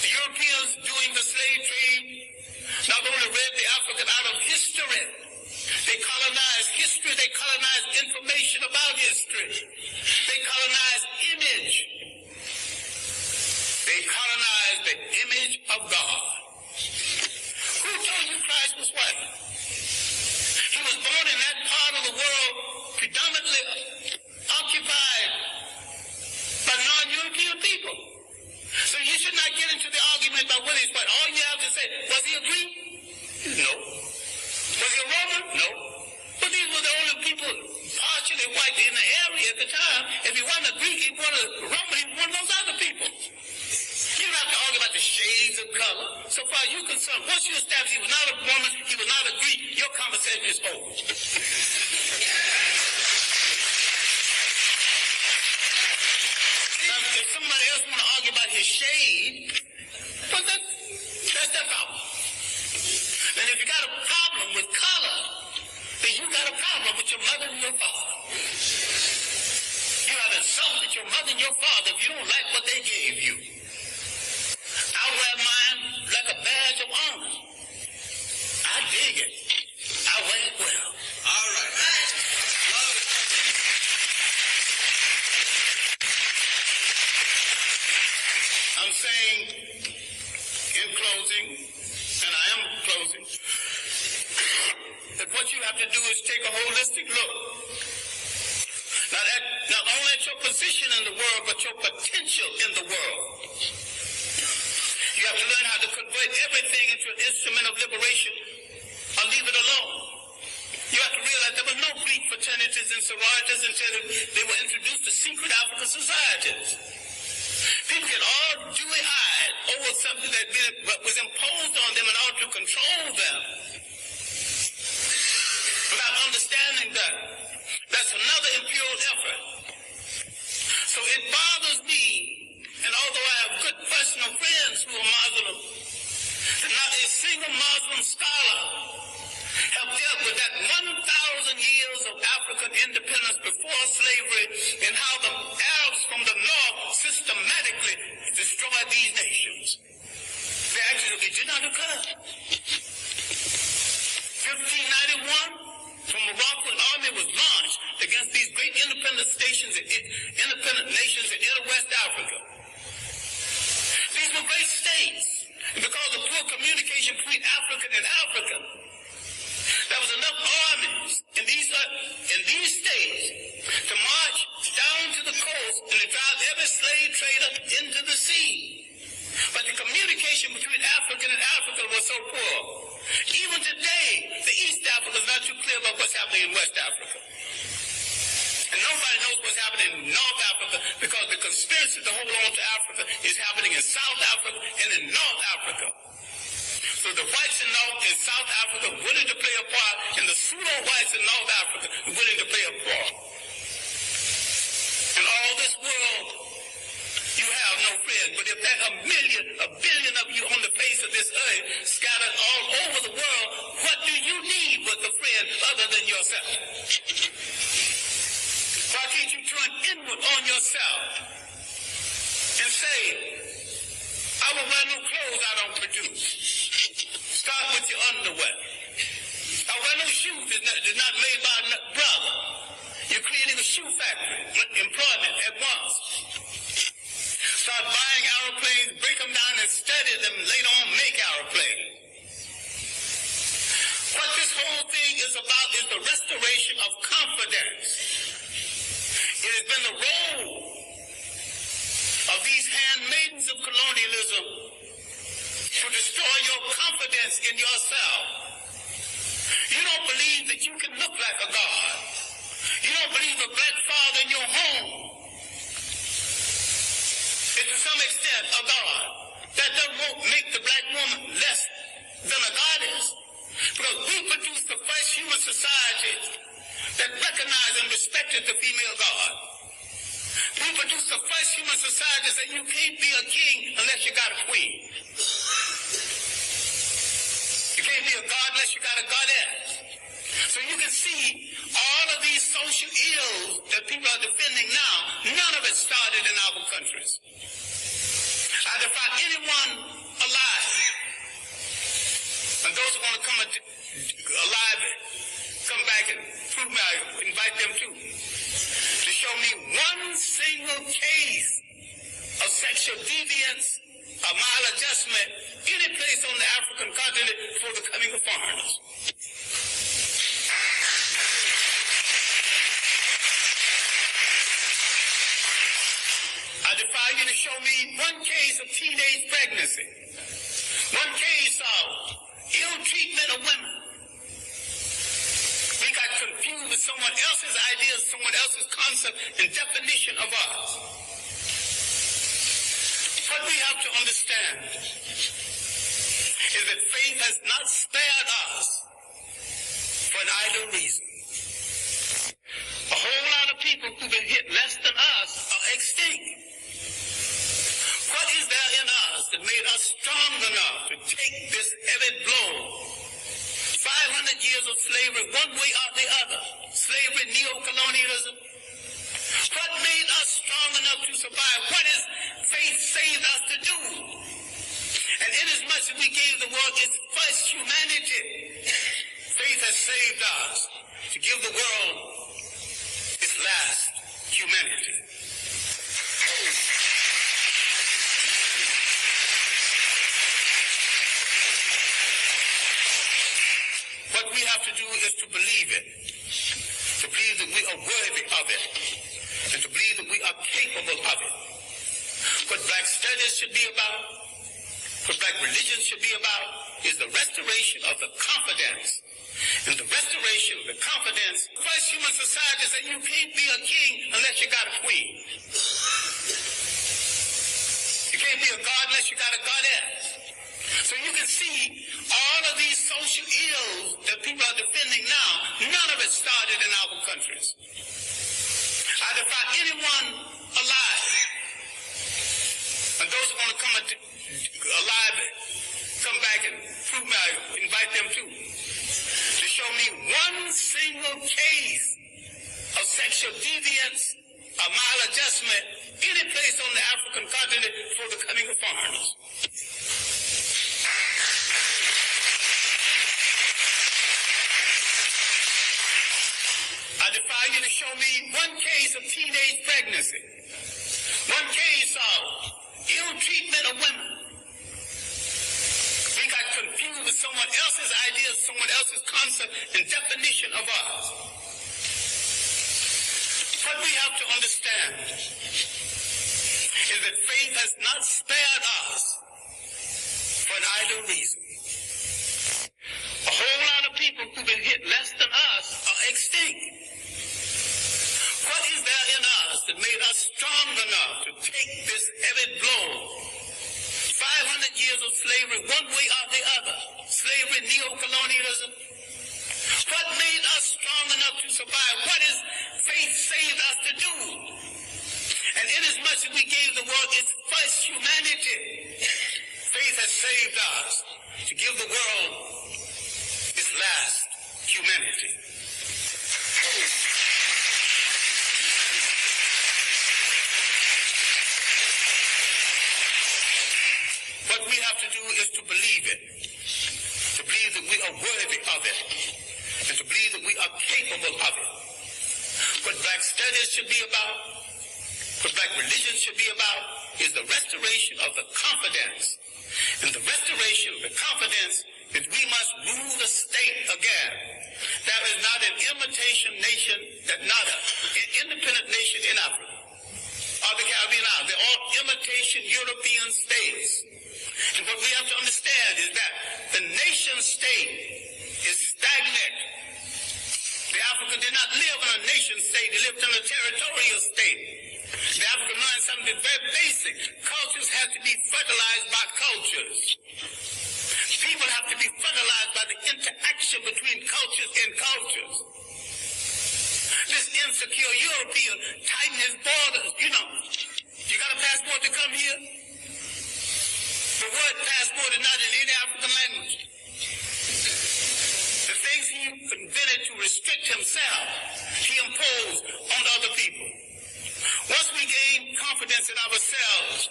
The Europeans doing the slave trade not only read the African out of history, they colonized history, they colonized information about history, they colonized image, they colonized the image of God. Who told you Christ was white? He was born in that part of the world predominantly occupied by non-European people. So you should not get into the argument about whether he's white. All you have to say, was he a Greek? No. Was he a Roman? No. But these were the only people partially white in the area at the time. If he wasn't a Greek, he wasn't a Roman, he was one of those other people. You don't have to argue about the shades of color. So far as you're concerned, once you establish he was not a Roman, he was not a Greek, your conversation is over. If somebody else want to argue about his shade, well, that's their problem. And if you got a problem with color, then you got a problem with your mother and your father. You have insulted your mother and your father if you don't like what they gave you. I wear mine like a badge of honor. I dig it. I wear it well. All right. I'm saying in closing, and I am closing, that what you have to do is take a holistic look. Not only at your position in the world, but your potential in the world. You have to learn how to convert everything into an instrument of liberation or leave it alone. You have to realize there were no Greek fraternities and sororities until they were introduced to secret African societies. People get all dewy-eyed over something that was imposed on them in order to control them. Without understanding that, that's another impure effort. So it bothers me, and although I have good personal friends who are Muslim, that not a single Muslim scholar have dealt with that 1,000 years of African independence before slavery and how the Arabs from the north systematically destroyed these nations. They actually did not occur. 1591, from Morocco, an army was launched against these great independent nations in inner West Africa. These were great states. And because of poor communication between African and African, there was enough armies in these states to march down to the coast and to drive every slave trader into the sea. But the communication between African and African was so poor. Even today, the East Africa is not too clear about what's happening in West Africa. And nobody knows what's happening in North Africa because the conspiracy to hold on to Africa is happening in South Africa and in North Africa. So the whites in North and South Africa willing to play a part, and the pseudo-whites in North Africa willing to play a part. In all this world, you have no friend. But if there are a billion of you on the face of this earth, scattered all over the world, what do you need with a friend other than yourself? Why can't you turn inward on yourself and say, I will wear no clothes I don't produce. Start with your underwear. I wear no shoes that's not made by a brother. You're creating a shoe factory, employment at once. Start buying aeroplanes, break them down and study them, later on make aeroplanes. What this whole thing is about is the restoration of confidence. It has been the role of these handmaidens of colonialism to destroy your confidence in yourself. You don't believe that you can look like a god. You don't believe a black father in your home is to some extent a god. That doesn't make the black woman less than a goddess. Because we produced the first human society that recognized and respected the female god. We produced the first human society that said you can't be a king unless you got a queen. You can't be a god unless you got a goddess. So you can see all of these social ills that people are defending now, none of it started in our countries. I defy anyone alive, and those who want to come alive, come back and prove me, I invite them too, to show me one single case of sexual deviance or maladjustment any place on the African continent before the coming of foreigners. I defy you to show me one case of teenage pregnancy, one case of ill treatment of women. We got confused with someone else's ideas, someone else's concept and definition of us. What we have to understand is that faith has not spared us for an idle reason. A whole lot of people who've been hit less than us are extinct. What is there in us that made us strong enough to take this heavy blow? 500 years of slavery, one way or the other. Slavery, neo-colonialism. What made us strong enough to survive? What is faith saved us to do? And inasmuch as we gave the world its first humanity, faith has saved us to give the world its last humanity. What we have to do is to believe it, to believe that we are worthy of it, and to believe that we are capable of it. What black studies should be about, what black religion should be about, is the restoration of the confidence. And the restoration of the confidence, first human society said you can't be a king unless you got a queen. You can't be a god unless you got a goddess. So you can see all of these social ills that people are defending now, none of it started in our countries. I defy anyone alive, and those who want to come alive, come back and prove me, I invite them too, to show me one single case of sexual deviance or maladjustment any place on the African continent before the coming of foreigners. I defy you to show me one case of teenage pregnancy, one case of ill treatment of women. We got confused with someone else's ideas, someone else's concept and definition of us. What we have to understand is that faith has not spared us for an idle reason. A whole lot of people who've been hit less than us are extinct. What is there in us that made us strong enough to take this heavy blow? 500 years of slavery, one way or the other. Slavery, neo-colonialism. What made us strong enough to survive? What is faith saved us to do? And inasmuch as we gave the world its first humanity, faith has saved us to give the world its last humanity. What we have to do is to believe it, to believe that we are worthy of it, and to believe that we are capable of it. What black studies should be about, what black religion should be about, is the restoration of the confidence. And the restoration of the confidence is we must rule the state again. There is not an imitation nation, an independent nation in Africa or the Caribbean islands. They're all imitation European states. And what we have to understand is that the nation state is stagnant. The African did not live in a nation state, they lived in a territorial state. The African learned something very basic. Cultures have to be fertilized by cultures. People have to be fertilized by the interaction between cultures and cultures. This insecure European tighten his borders. You know, you got a passport to come here? The word passport is not in any African language. The things he invented to restrict himself, he imposed on other people. Once we gain confidence in ourselves,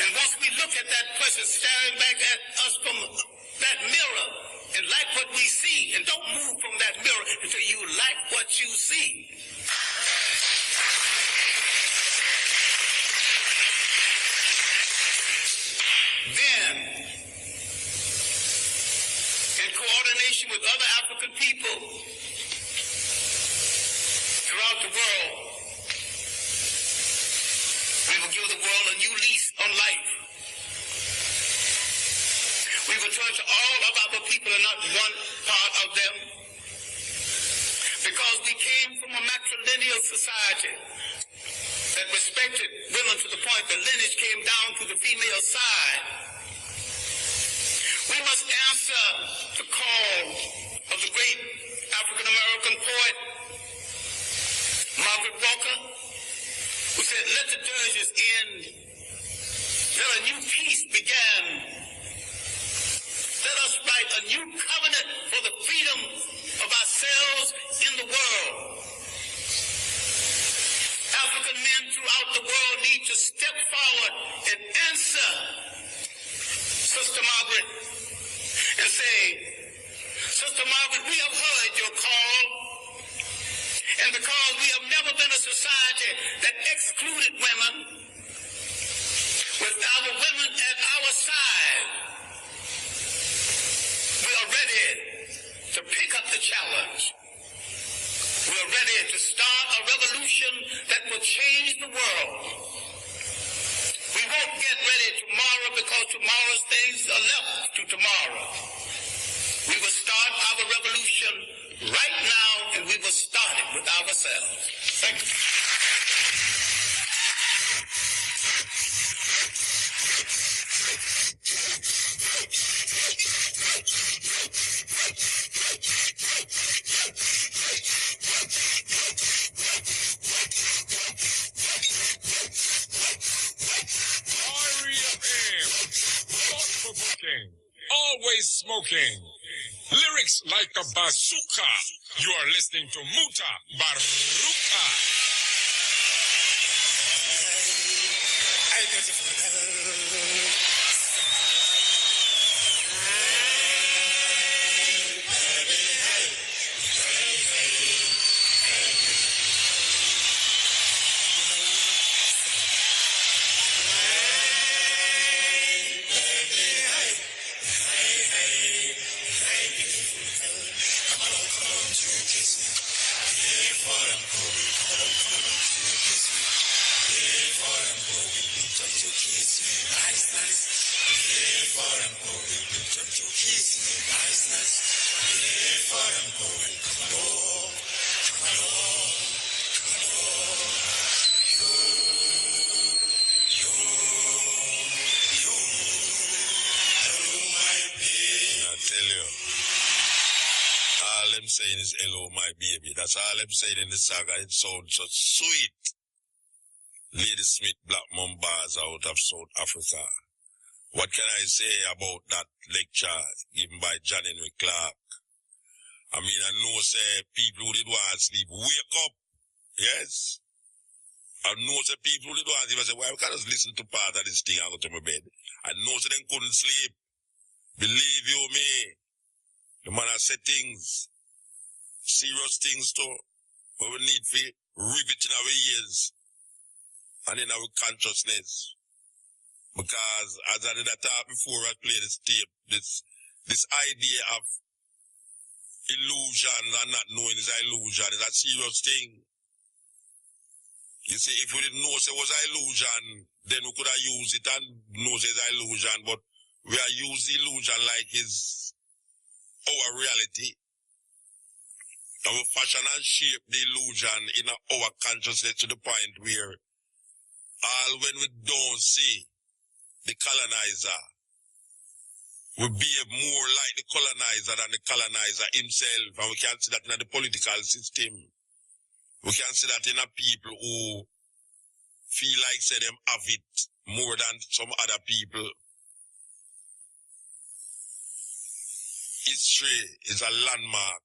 and once we look at that person staring back at us from that mirror and like what we see, and don't move from that mirror until you like what you see. Then, in coordination with other African people throughout the world, we will give the world a new lease on life. We will turn to all of our people and not one part of them. Because we came from a matrilineal society that respected women to the point the lineage came down to the female side. We must answer the call of the great African-American poet, Margaret Walker, who said, let the dirges end, let a new peace begin. Let us write a new covenant for the freedom of ourselves in the world. African men throughout the world need to step forward and answer Sister Margaret and say, Sister Margaret, we have heard your call. And because we have never been a society that excluded women, with our women at our side, we are ready to pick up the challenge. We are ready to start a revolution that will change the world. We won't get ready tomorrow because tomorrow's things are left to tomorrow. We will start our revolution right now, and we will start it with ourselves. Thank you. Always smoking. Lyrics like a bazooka. You are listening to Mutabaruka. Saying is hello my baby. That's all I'm saying in the saga. It sounds so sweet. Lady Smith Black Mambas out of South Africa. What can I say about that lecture given by Henrik Clarke? I mean, I know say people who did want to sleep, wake up. Yes. I know say people who did want to sleep, I say, well, I can't just listen to part of this thing and go to my bed. I know say they couldn't sleep. Believe you me. The man has said things. Serious things too, but we need to rivet it in our ears and in our consciousness. Because as I did talk before I play this tape, this idea of illusion and not knowing is an illusion is a serious thing. You see, if we didn't know it was an illusion, then we could have used it and know it's an illusion, but we are using illusion like it's our reality. And we fashion and shape the illusion in our consciousness to the point where all when we don't see the colonizer, we behave more like the colonizer than the colonizer himself, and we can see that in the political system. We can see that in a people who feel like say them have it more than some other people. History is a landmark.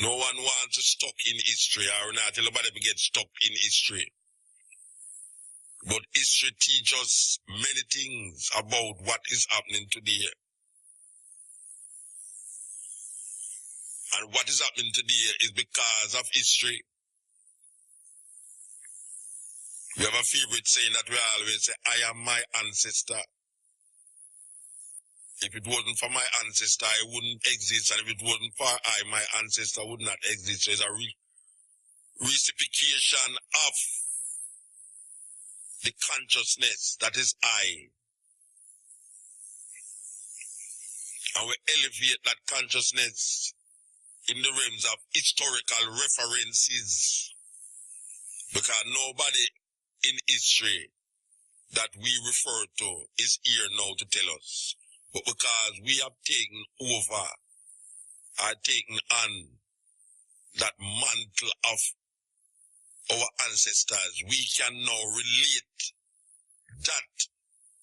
No one wants to stuck in history, or not everybody get stuck in history. But history teaches us many things about what is happening today. And what is happening today is because of history. We have a favorite saying that we always say, I am my ancestor. If it wasn't for my ancestor, I wouldn't exist. And if it wasn't for I, my ancestor would not exist. So it's a reciprocation of the consciousness that is I. And we elevate that consciousness in the realms of historical references. Because nobody in history that we refer to is here now to tell us. But because we have taken over, are taken on that mantle of our ancestors, we can now relate that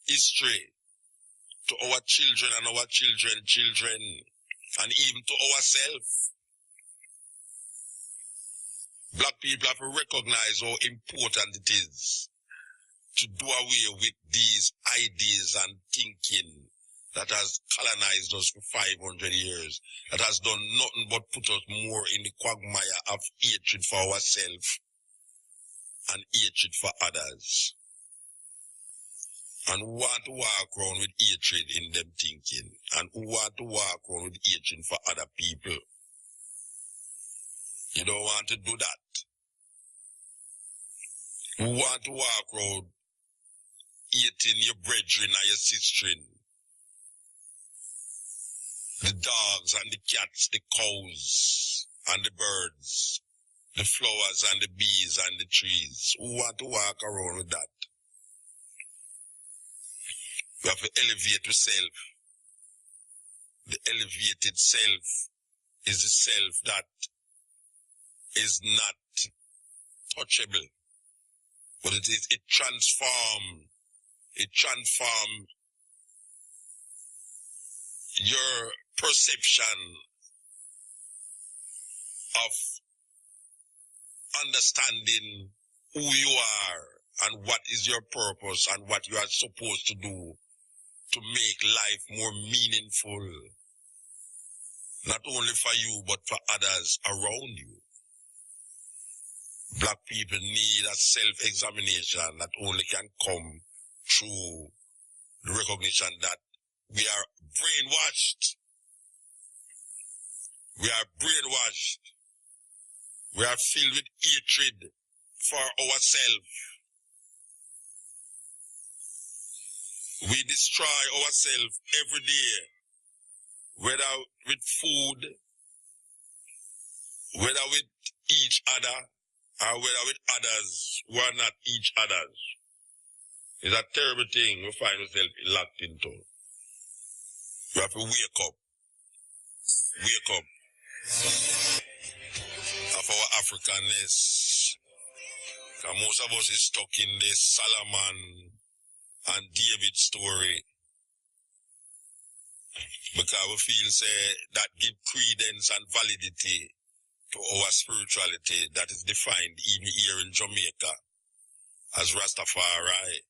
history to our children and our children's children, and even to ourselves. Black people have to recognize how important it is to do away with these ideas and thinking that has colonized us for 500 years, that has done nothing but put us more in the quagmire of hatred for ourselves and hatred for others. And who want to walk around with hatred in them thinking, and who want to walk around with hatred for other people. You don't want to do that. Who want to walk around hating your brethren and your sistren, the dogs and the cats, the cows and the birds, the flowers and the bees and the trees. Who want to walk around with that? We have to elevate yourself. The elevated self is the self that is not touchable. But it transforms your perception of understanding who you are and what is your purpose and what you are supposed to do to make life more meaningful, not only for you but for others around you. Black people need a self-examination that only can come through the recognition that we are brainwashed. We are brainwashed. We are filled with hatred for ourselves. We destroy ourselves every day, whether with food, whether with each other, or whether with others who are not each others. It's a terrible thing we find ourselves locked into. We have to wake up. Wake up of our Africanness. And most of us is stuck in this Solomon and David story. Because we feel say that give credence and validity to our spirituality that is defined even here in Jamaica as Rastafari.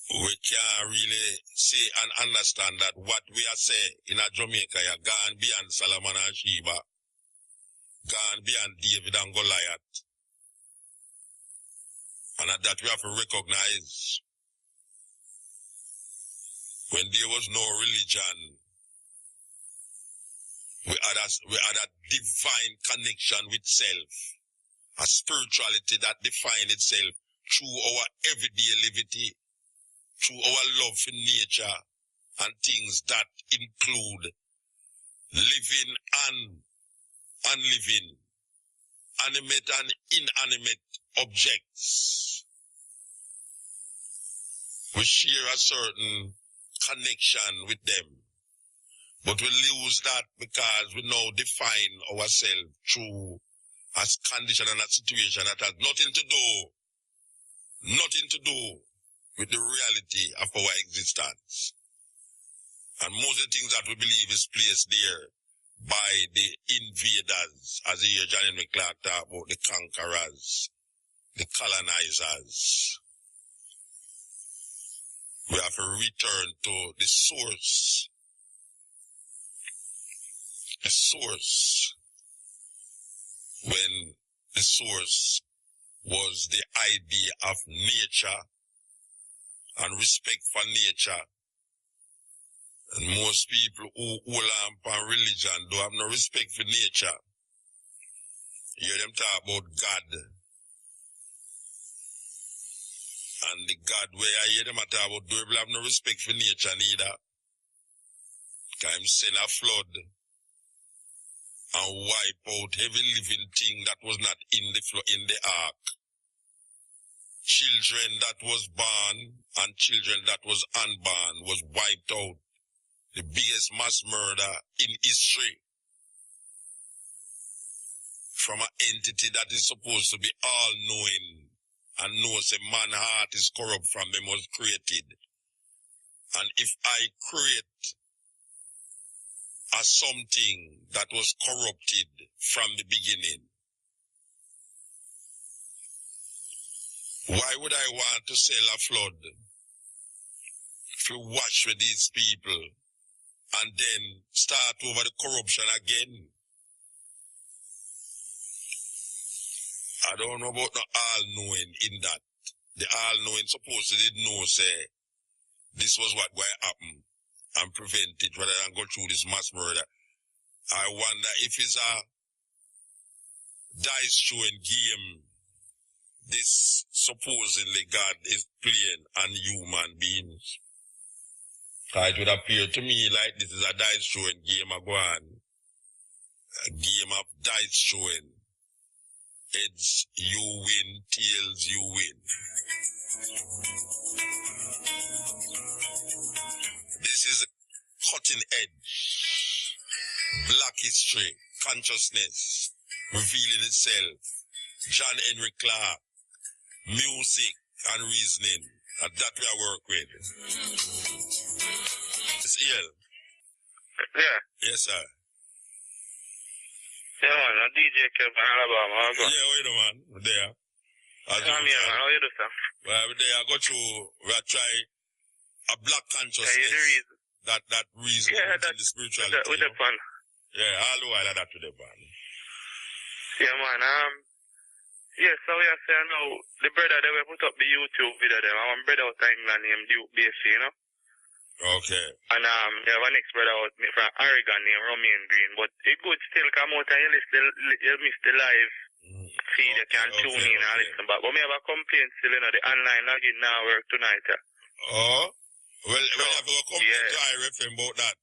We can't really say and understand that what we are saying in a Jamaica is gone beyond Solomon and Sheba, gone beyond David and Goliath. And that we have to recognize when there was no religion, we had a divine connection with self, a spirituality that defined itself through our everyday livity, through our love for nature and things that include living and unliving, animate and inanimate objects. We share a certain connection with them. But we lose that because we now define ourselves through a condition and a situation that has nothing to do with the reality of our existence. And most of the things that we believe is placed there by the invaders, as you hear Henrik Clarke talk about the conquerors, the colonizers. We have to return to the source. The source. When the source was the idea of nature and respect for nature. And most people who hold on religion don't have no respect for nature. You hear them talk about God. And the God where I hear them talk about don't have no respect for nature neither. Because him send a flood and wipe out every living thing that was not in the ark. Children that was born and children that was unborn was wiped out. The biggest mass murder in history. From an entity that is supposed to be all-knowing and knows a man's heart is corrupt from them was created. And if I create a something that was corrupted from the beginning, why would I want to sell a flood to wash with these people and then start over the corruption again? I don't know about the all-knowing in that. The all-knowing supposedly know, say, this was what will happen and prevent it rather than go through this mass murder. I wonder if it's a dice showing game this supposedly God is playing on human beings. It would appear to me like this is a dice showing game of one. A game of dice showing. Heads you win, tails you win. This is a cutting edge. Black history, consciousness, revealing itself. John Henrik Clarke, music and reasoning. And that we are work with. It's ill. Yeah. Yes, sir. Yeah, man, a DJ Kevin Alabama. Yeah, wait a man. We're there. I'm here, man. How you do, sir? Well, we're there. I go through, we try a black consciousness. Yeah, the reason. That reason yeah, that, the spirituality. With the fun. Yeah, all the while that with the fun. Yeah, man. Yes, so we are saying now, the brother that we put up the YouTube video them, I'm brother out of England named Duke Basie, you know? Okay. And you have a next brother out from Oregon named Romain Green, but it could still come out and you miss the live feed, you can tune in and listen back. But we have a complaint still, you know, the online login now work tonight. Oh? Well, so, we have to complain to IRFM about that.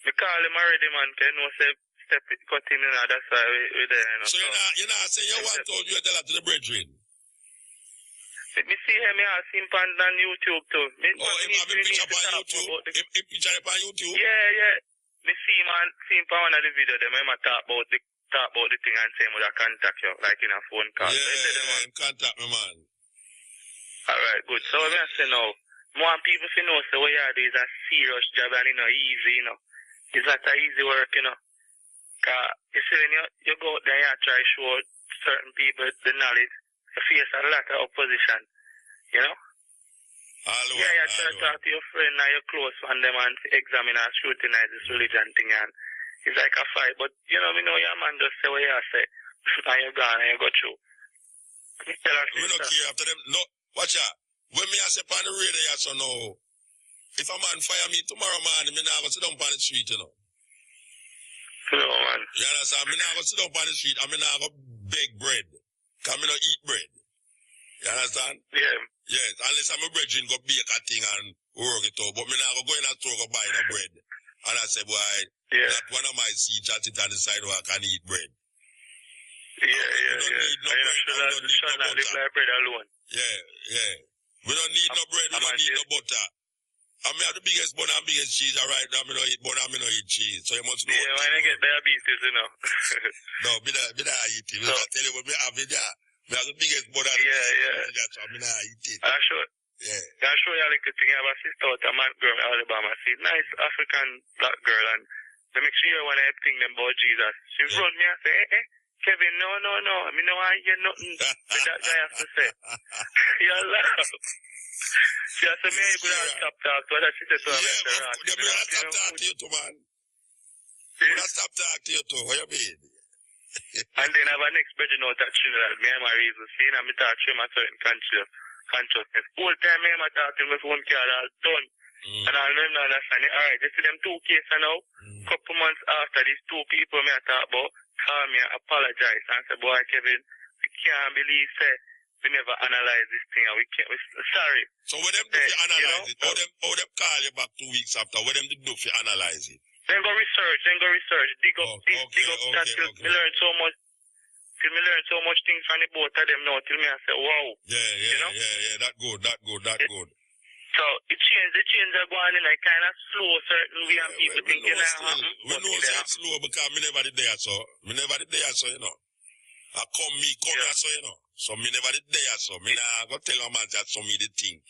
We call him already, man, can you know, say, step it, cut in, you know, that's why we're there, you know. So you're not saying you want to you tell that to the brethren? Let me see him, I see him on YouTube too. Him have a picture on YouTube? Him picture on YouTube? Yeah. Me see him on one of the video, them him talk about the thing and say him would contact you, like in a phone call. Yeah, him contact me, man. Alright, good. So what I say now, more people to know, so what you do is a serious job and, you know, easy, you know. It's not a easy work, you know. Because you see, when you go out there and you try to show certain people the knowledge, you face a lot of opposition, you know? You try to talk to your friend and your close one them and examine and scrutinize this religion thing, and it's like a fight. But, you know, your man just say what you say, and you're gone and you go through. We don't care after them. No, watch out. When me I say on the radio, so no, if a man fire me tomorrow morning, me not go sit down on the street, you know. No, man. You understand? Me not go sit down on the street and me not go beg bread. Because me not eat bread. You understand? Yeah. Yes, unless I'm a brethren go bake a thing and work it out. But me not go in a store go buy the bread. And I say, boy, that one of my seats I sit on the side where I can eat bread. Yeah. We don't need no bread. We don't need no butter. Live bread alone. Yeah. We don't need no bread. We don't need no butter. I mean, the biggest bun and biggest cheese, alright, now I don't eat bun and I don't eat cheese. So you must know. Yeah, when I get diabetes, you know. No, me not eat it. I tell you what me have it there. Me have the biggest bun and so me not eat it. I show. Yeah. I show you a little thing. I have a sister out a man girl in Alabama. She's nice African black girl, and to make sure when I think them about Jesus, she run me and say, Kevin, no. I mean, no, I hear nothing that guy has to say. You laugh. She has to make good at stop talk. What she said to her, yeah, me will stop talk to you too, man. Me will stop talk to you too. What you mean? And then I have a next bedroom out at Trinidad. Me and my reason, seeing and me talk to him a certain consciousness. Whole time me and my talk to him, my phone call all done. And I don't know understand it. Alright, you see them two cases now. Couple months after, these two people me I talk about call me and apologize and say, boy, Kevin, we can't believe say we never analyze this thing and we can't. Sorry. So what them do to analyze it? How them call you back 2 weeks after? What them do to analyze it? Then go research. Dig up that till me learn so much. Till me learn so much things from the both of them now. Till me I say, wow. Yeah. That good. So the change are going in a kind of slow certain way and people thinking that happen. We know it's slow because me never did there, so. You know. I come here, so, you know. So me never did there, so. Me nah go tell a man that so me the think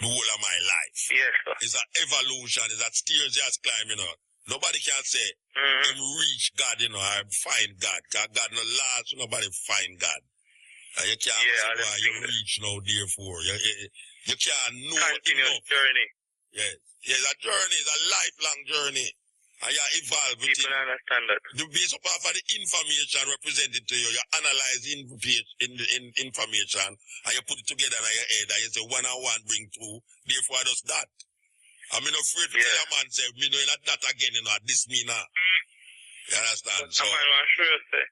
the whole of my life. Yes, sir. It's an evolution, it's a stairs just climb, you know. Nobody can say, him reach God, you know, or find God. Because God no last, nobody find God. And you can't say why you reach now, therefore. You can't know continuous journey. Yes. It's a journey, it's a lifelong journey. And you evolve with people understand that. The base of the information represented to you, you analyze information and you put it together in your head and you say 1 and 1 bring 2, therefore I does that. I'm not afraid to tell a man say, me know not that again, you know, this me now. You understand? So I'm sure you say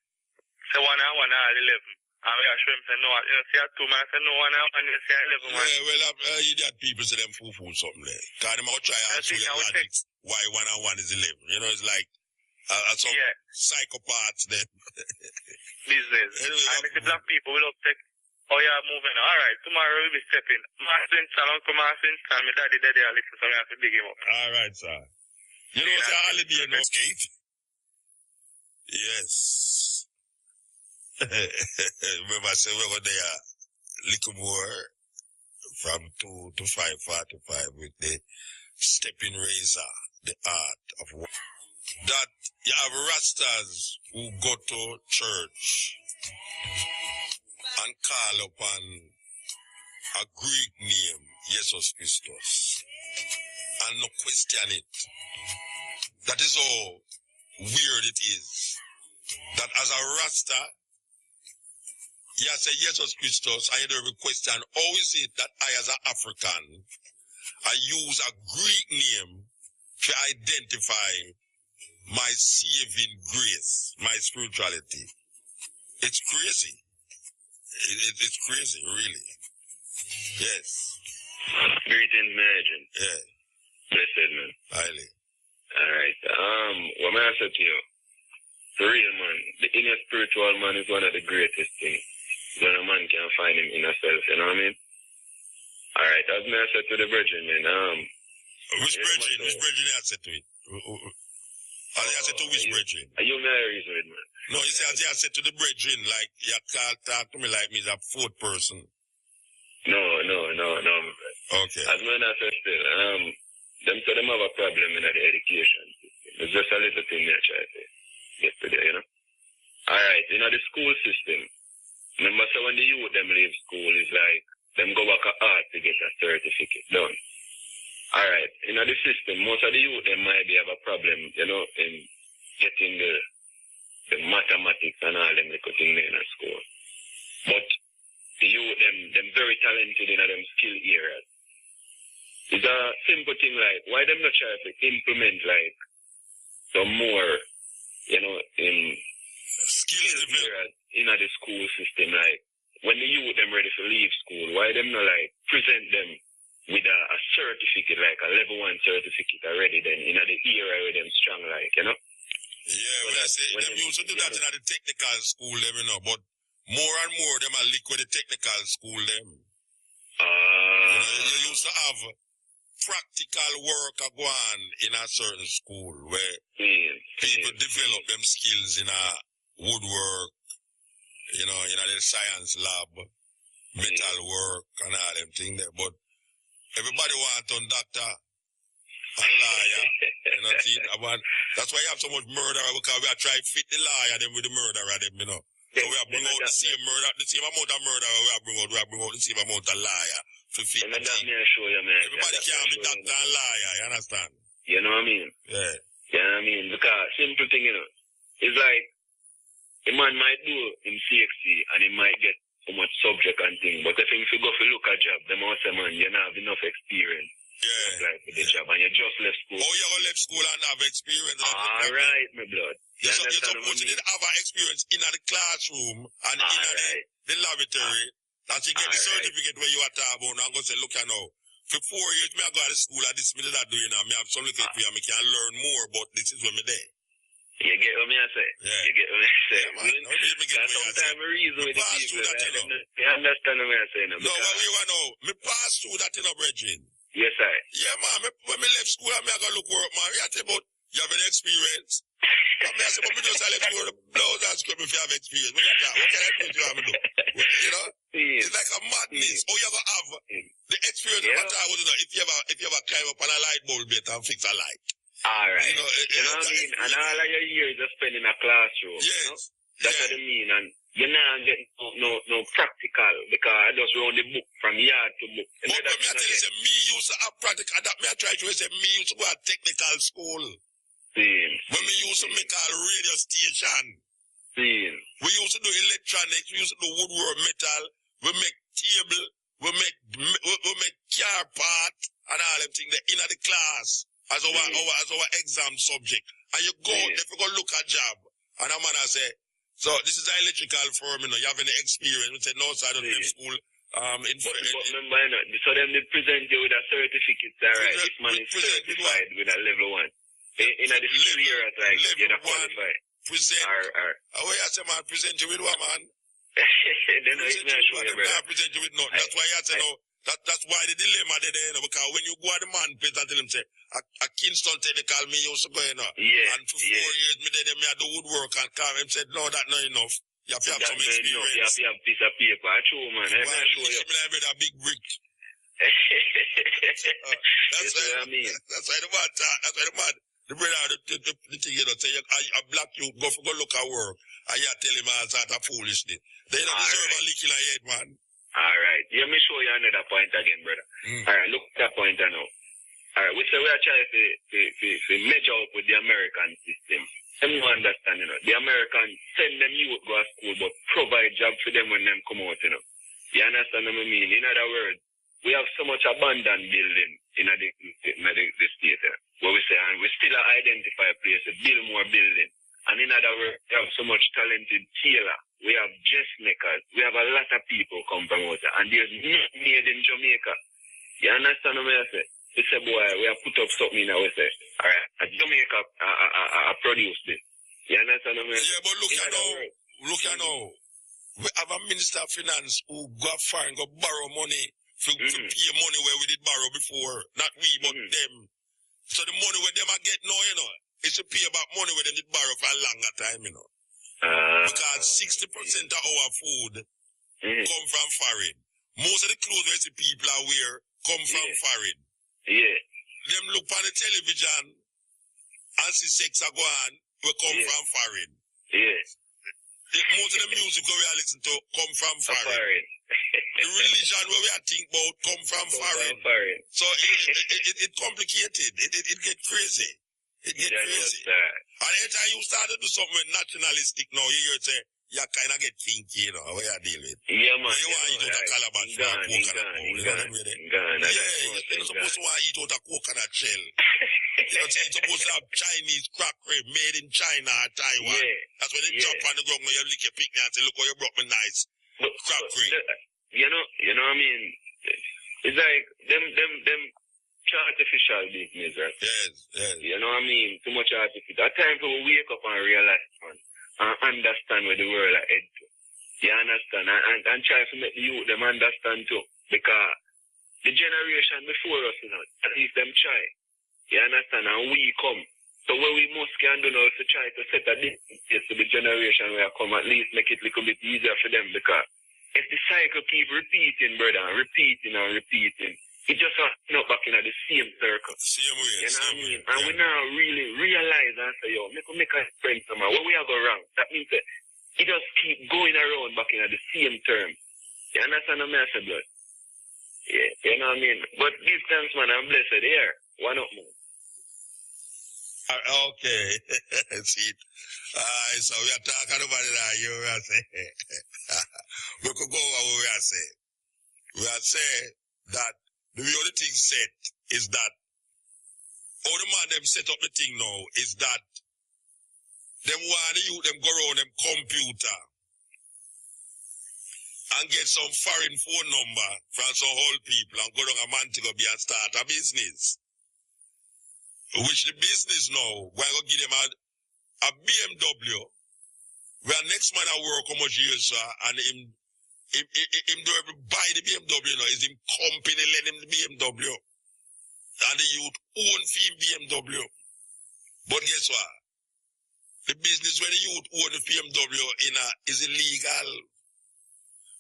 1 and 1 are 11. I'm sure him say no, you know, say 2 man say no 1 and 1, you say 11 man. Yeah, well, idiot people say them fool something there. Because them out try to answer your logic why 1 and 1 is 11. You know, it's like some psychopaths then. Business. Anyway, and the black people will take, moving. Alright, tomorrow we'll be stepping. Martin, Uncle Martin, and my daddy, I listen, so I have to dig him up. Alright, sir. You know what's a holiday now, Skate? Yes. Remember, I said we were there little more from 2 to 5:45 with the stepping razor, the art of war. That you have Rastas who go to church and call upon a Greek name, Jesus Christus, and no question it. That is how weird it is. That as a Rasta, you say Jesus Christus, and you don't question how is it that I as an African, I use a Greek name to identify my saving grace, my spirituality. It's crazy. It's crazy, really. Yes. Greetings, Imagine. Yeah. Blessed, man. Highly. Alright. What may I say to you? For real, man, the inner spiritual man is one of the greatest things when a man can find him inner self, you know what I mean? Alright, as may I said to the virgin, man, which virgin I said to it? I said to which virgin? Are you married with, man? No, you see, I said to the virgin, like, you can't talk to me like me as a fourth person. No, okay. As man I said still, them say them have a problem in the education system. It's just a little thing they try to get today, you know? Alright, you know, the school system, remember, so when the youth them leave school, it's like, them go back to art to get a certificate done. Alright, you know, the system, most of the youth them might be have a problem, you know, in getting the mathematics and all them little things in a school. But the youth them very talented in them skill areas. It's a simple thing like, why them not try to implement like some more, you know, in skill areas in the school system, like when the youth them ready to leave school, why them not like present them with a certificate, like a level 1 certificate already then in the era where them strong, like, you know? Yeah, when I say, them used to do that in the technical school, them, you know, but more and more, them are liquid the technical school, them. You know, you used to have practical work go on in a certain school where people develop them skills in a woodwork, you know, in a science lab, metal work, and all them things there. But everybody wants on doctor and lawyer. You know, see, that's why you have so much murder, because we are trying to fit the lawyer them with the murderer them, you know. So we have bring out the same murder, the same amount of murder we have bring out the same amount of liar to fit the team. Everybody can't be doctor and liar, you understand? You know what I mean? Yeah. You know what I mean? Because simple thing, you know, it's like a man might do in CXC and he might get so much subject and thing, but I think if you go for look at job, them also man, you don't have enough experience. Yeah. Like for the job, and you just left school. Oh, you left school and have experience. All right, my blood. You're supposed to have an experience in the classroom and in the laboratory. That you get the certificate where you are talking about and go say, look, you know, for 4 years, me I go to school and this me that doing now. Me have some little for me can learn more, but this is where me there. You get what me I say? Yeah. You get what me I say? Yeah, man. Sometimes I reason with the people. You understand what I say now? No, what we want to know, me pass through that in a bridging. Yes, sir. Yeah, man. When me left school, I go look work, man. We have to about, you have an experience. I say, but me just left school, the blouse and scrub if you have experience. What can I do to have to do? You know? It's like a madness. Oh, you ever have the experience of what I would know if you ever climb up on a light bulb bit and fix a light. All right. You know what I mean? And all of your years are spent in a classroom. Yes. You know? That's what I mean. And you're not getting no practical because I just run the book from yard to book. But me I tell you, say, me used to have practical. That me I try to say, me used to go to technical school. When we used to make a radio station. We used to do electronics, we used to do woodwork, metal, we make table, we make car part, and all them things in the class as our exam subject. And you go, if you go look at job, and a man I say, so this is an electrical firm, you know, you have any experience? We say, no, sir, I don't have school. But remember, you know, so then they present you with a certificate, alright, this man is certified with a level 1. In a clear, like, you're not qualified. Present. Oh, I say, man, present you with what, man? Then I show you, brother. Present you with nothing. That's why I say, no, that's why the dilemma there, you know, because when you go at the man place and tell him, say, a Kingston technical me used to go, you know. Yeah. And for 4 years, me there, me had the woodwork and come, him said, no, that's not enough. You have to have some experience. You have to have a piece of paper. I show, man. I'm not sure you. With a big brick. That's what I mean. That's why the man talk. That's why the man. The brother, the thing, you know, say, a black you go look at work, and you tell him all sort of foolishness. They don't deserve a lick in the head, man. All right. Let me show you another point again, brother. All right, look at that point I know. All right, we say we are trying to measure up with the American system. Let me understand, you know, the Americans send them youth go to school, but provide job for them when them come out, you know. You understand what I mean? In other words, we have so much abandoned building in the state there. Where we say, and we still identify a place to build more building. And in other words, we have so much talented tailor. We have dressmakers. We have a lot of people come from out there. And there's nothing made in Jamaica. You understand what I say? We say, boy, we have put up something in our say. All right. And Jamaica produce this. You understand what I say? Yeah, but look at now. We have a minister of finance who go far and go borrow money to pay money where we did borrow before. Not we, but them. So the money where them I get now, you know, is to pay about money where they did borrow for a longer time, you know. Because 60% of our food come from foreign. Most of the clothes where the people are wear come from foreign. Yeah. Them look on the television and see sex are going, will come from foreign. Yeah. Most of the music we are listening to come from foreign. The religion where we are thinking about come from foreign. So it complicated. It get crazy. It get crazy. And every time you start to do something nationalistic now, you hear say, you kind of get kinky, you know, how you deal with. Yeah, man. You want to eat out a calabash for a coconut. You're supposed to want to eat out a coconut shell. You know, you're supposed to have Chinese crackery made in China or Taiwan. Yeah. That's when they jump on the ground when you lick your picnic and say, look how you brought me nice crackery. You know what I mean? It's like them artificial business, right? Yes. You know what I mean? Too much artificial. At times we wake up and realize, man, and understand where the world is headed to. You understand? And try to make the youth them understand too. Because the generation before us, you know, at least them try. You understand? And we come. So what we must can do now is to try to set a distance to the generation where I come, at least make it a little bit easier for them, because if the cycle keep repeating, brother, and repeating, it just not back in the same circle. Same way. You know what I mean? Yeah. And we now really realize and say, yo, make a friend somehow. What we have go wrong? That means that it just keep going around back in the same term. You understand what I say, blood? Yeah, you know what I mean? But give thanks, man, I'm blessed here. One up, man. Okay. See it. So we are talking about it now. You are saying. We could go over what we are saying. We are saying that the only thing set is that all the man them set up the thing now is that them want the youth them go around them computer and get some foreign phone number from some old people and go down a Montego Bay and start a business. Which the business now, we're going to give them a BMW, where next man I work how much years, sir, and him do ever buy the BMW now, is him company lend him the BMW. And the youth own fee BMW. But guess what? The business where the youth own the BMW is illegal.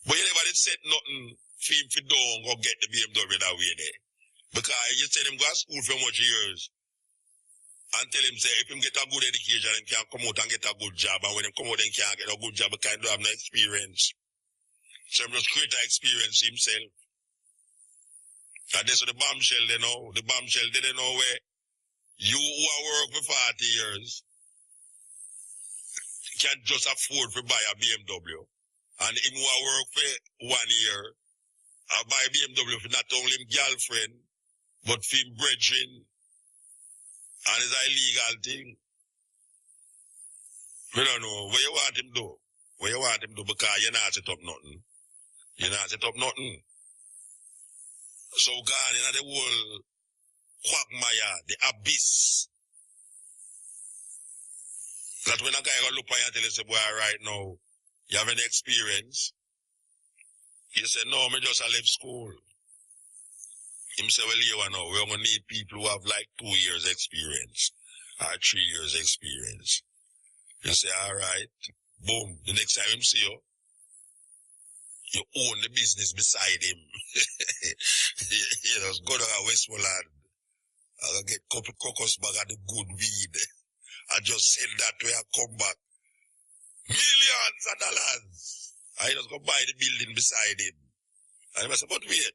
But you never did set nothing for him to don't go get the BMW that way there. Because you said him go to school for much years. And tell him, say, if him get a good education, he can come out and get a good job. And when he come out, he can't get a good job because he don't have no experience. So he just create an experience himself. And that's what the bombshell they know. The bombshell they know where you who are work for 40 years can just afford to buy a BMW. And him who are work for 1 year, buy a BMW for not only him girlfriend, but for him brethren. And it's an illegal thing. We don't know. What you want him to do? What you want him to do? Because you're not set up nothing. You're not set up nothing. So God, in the whole quagmire, the abyss. That when a guy go look at you and tell you, say, boy, right now, you have any experience? You say, no, me just left school. Him say, well, you know, we're going to need people who have like 2 years experience or 3 years experience. You say, all right, boom. The next time him see you, you own the business beside him. You just go to Westmoreland. I'll get a couple crocus bag of the good weed. I just sell that to and come back. Millions of dollars. I just go buy the building beside him. And I say, but wait.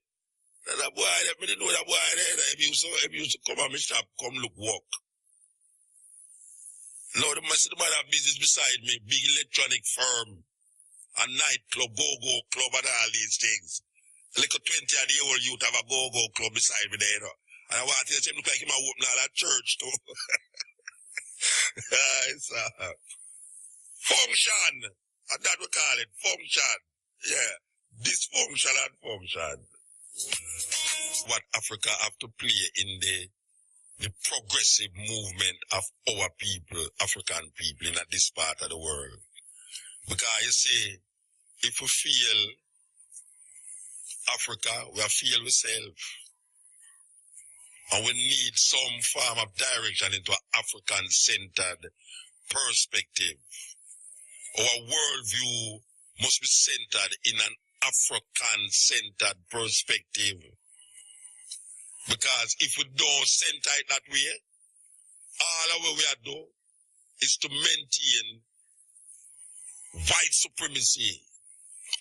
That boy, I didn't know that boy there. If you used to come on my shop, come look work. Now the man have business beside me, big electronic firm, a nightclub, go-go club, and all these things. Like a 20-year-old youth have a go-go club beside me there, you know. And I want to tell him look like him open all that church too. It's function. And that we call it function. Yeah. Dysfunction and function. What Africa have to play in the progressive movement of our people, African people in this part of the world. Because you see, if we feel Africa, we feel ourselves. And we need some form of direction into an African-centered perspective. Our worldview must be centered in an African-centered perspective. Because if we don't center it that way, all of what we are doing is to maintain white supremacy,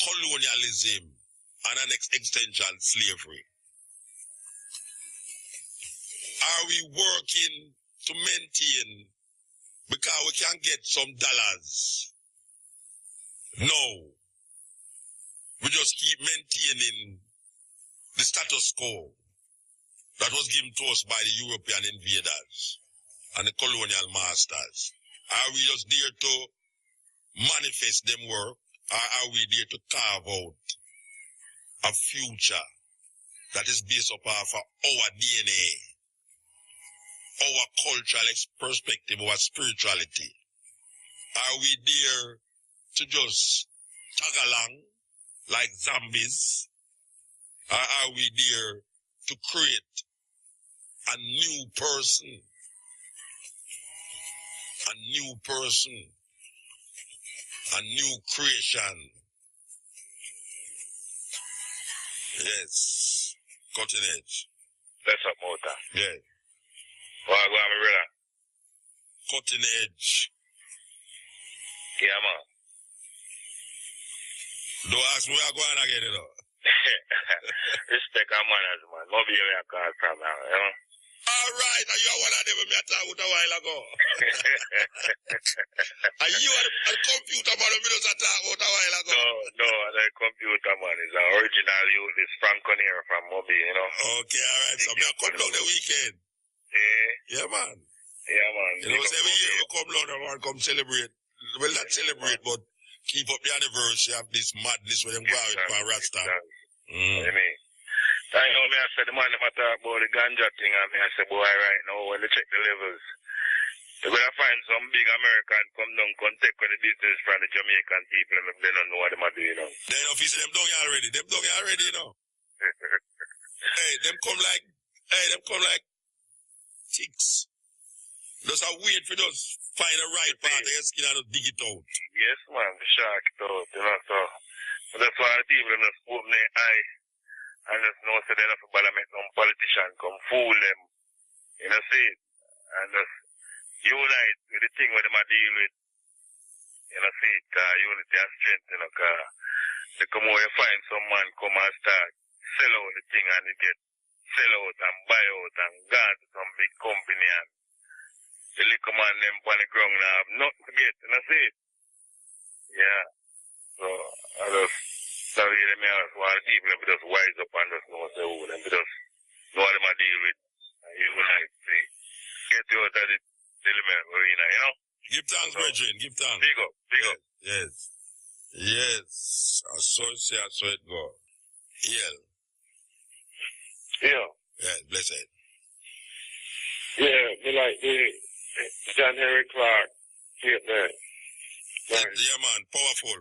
colonialism, and an extension, slavery. Are we working to maintain because we can get some dollars? No. We just keep maintaining the status quo that was given to us by the European invaders and the colonial masters. Are we just there to manifest them work, or are we there to carve out a future that is based upon our DNA, our cultural perspective, our spirituality? Are we there to just tag along like zombies? Or are we there to create a new person? A new person. A new creation. Yes. Cutting edge. That's up, Mota. Yeah. Well, go on, brother. Cutting edge. Yeah, man. Don't ask me where I'm going again, you know. Respect our manners, man. Not be where I call from now, you know? All right, and you are one of them we talked about a while ago. And you are the computer man we just talked about a while ago. No, the computer man is an original youth. It's Franco here from Moby, you know? Okay, all right. So, I come down the weekend. Yeah. Yeah, man. Yeah, man. You know, every year we come down and come celebrate. Well, not celebrate, but keep up the anniversary of this madness when them go out with Rasta. You mean? I know me, I said the man that talk about the ganja thing, and me I said, boy, right now, when they check the levels, they're going to find some big American come down, come take the business from the Jamaican people, and they don't know what they're doing, you know. They know, if you see them down here already, you know. Hey, them come like ticks. Just a wait for those, find the right part of your skin and just dig it out. Yes, man, the shark it out, you know, so. That's why the people just open their eye. And just know so they don't bother make some politician come fool them. You know, see it. And just unite with the thing where they might deal with. You know, see it, unity and strength, you know, cause they come over and find some man come and start sell out the thing and they get sell out and buy out and gone to some big company and the little man them on the ground now have nothing to get, you know, see it. Yeah. So, I just sorry, them here, so all the people them just wise up and just know what they own and just know what they might deal with. And you like, see, get you out of the dilemma arena, you know? Give thanks, so, brethren, give thanks. Big up, big up. Yes. Yes. I saw it say, I saw it go. Yeah. Yeah. Yeah, blessed. Yeah, me like the Henrik Clarke statement. Right. Yeah, man, powerful.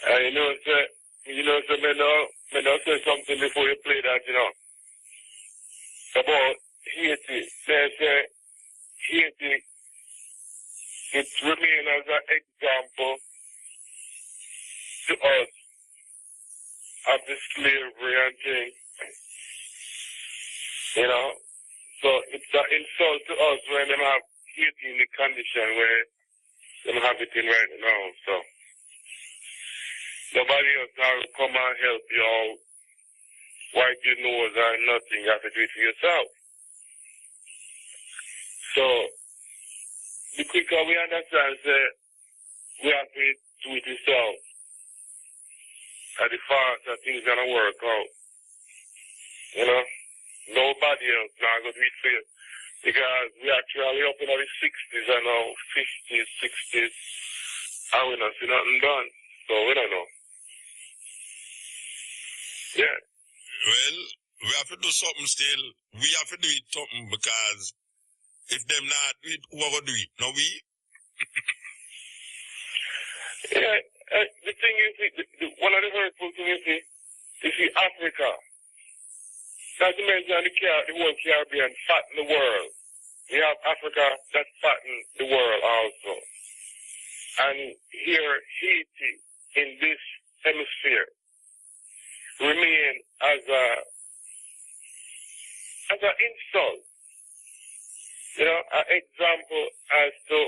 You know, me know say something before you play that, you know. About Haiti. They say Haiti, it remains as an example to us of the slavery and thing. You know? So it's an insult to us when they have Haiti in the condition where they have it in right now, so. Nobody else now will come and help you out, wipe your nose or nothing. You have to do it for yourself. So, the quicker we understand that we have to do it yourself, and the faster things are going to work out. You know? Nobody else now going to do it for you. Because we actually up in the 60s and now 50s, 60s, and we don't see nothing done. So, we don't know. Yeah. Well, we have to do something still. We have to do it something because if them not do it, who will do it? No, we? Yeah, the thing is, one of the hurtful things is, you see, Africa, not to mention the whole Caribbean, fatten the world. We have Africa that fatten the world also. And here, Haiti, in this hemisphere, remain as an insult. You know, an example as to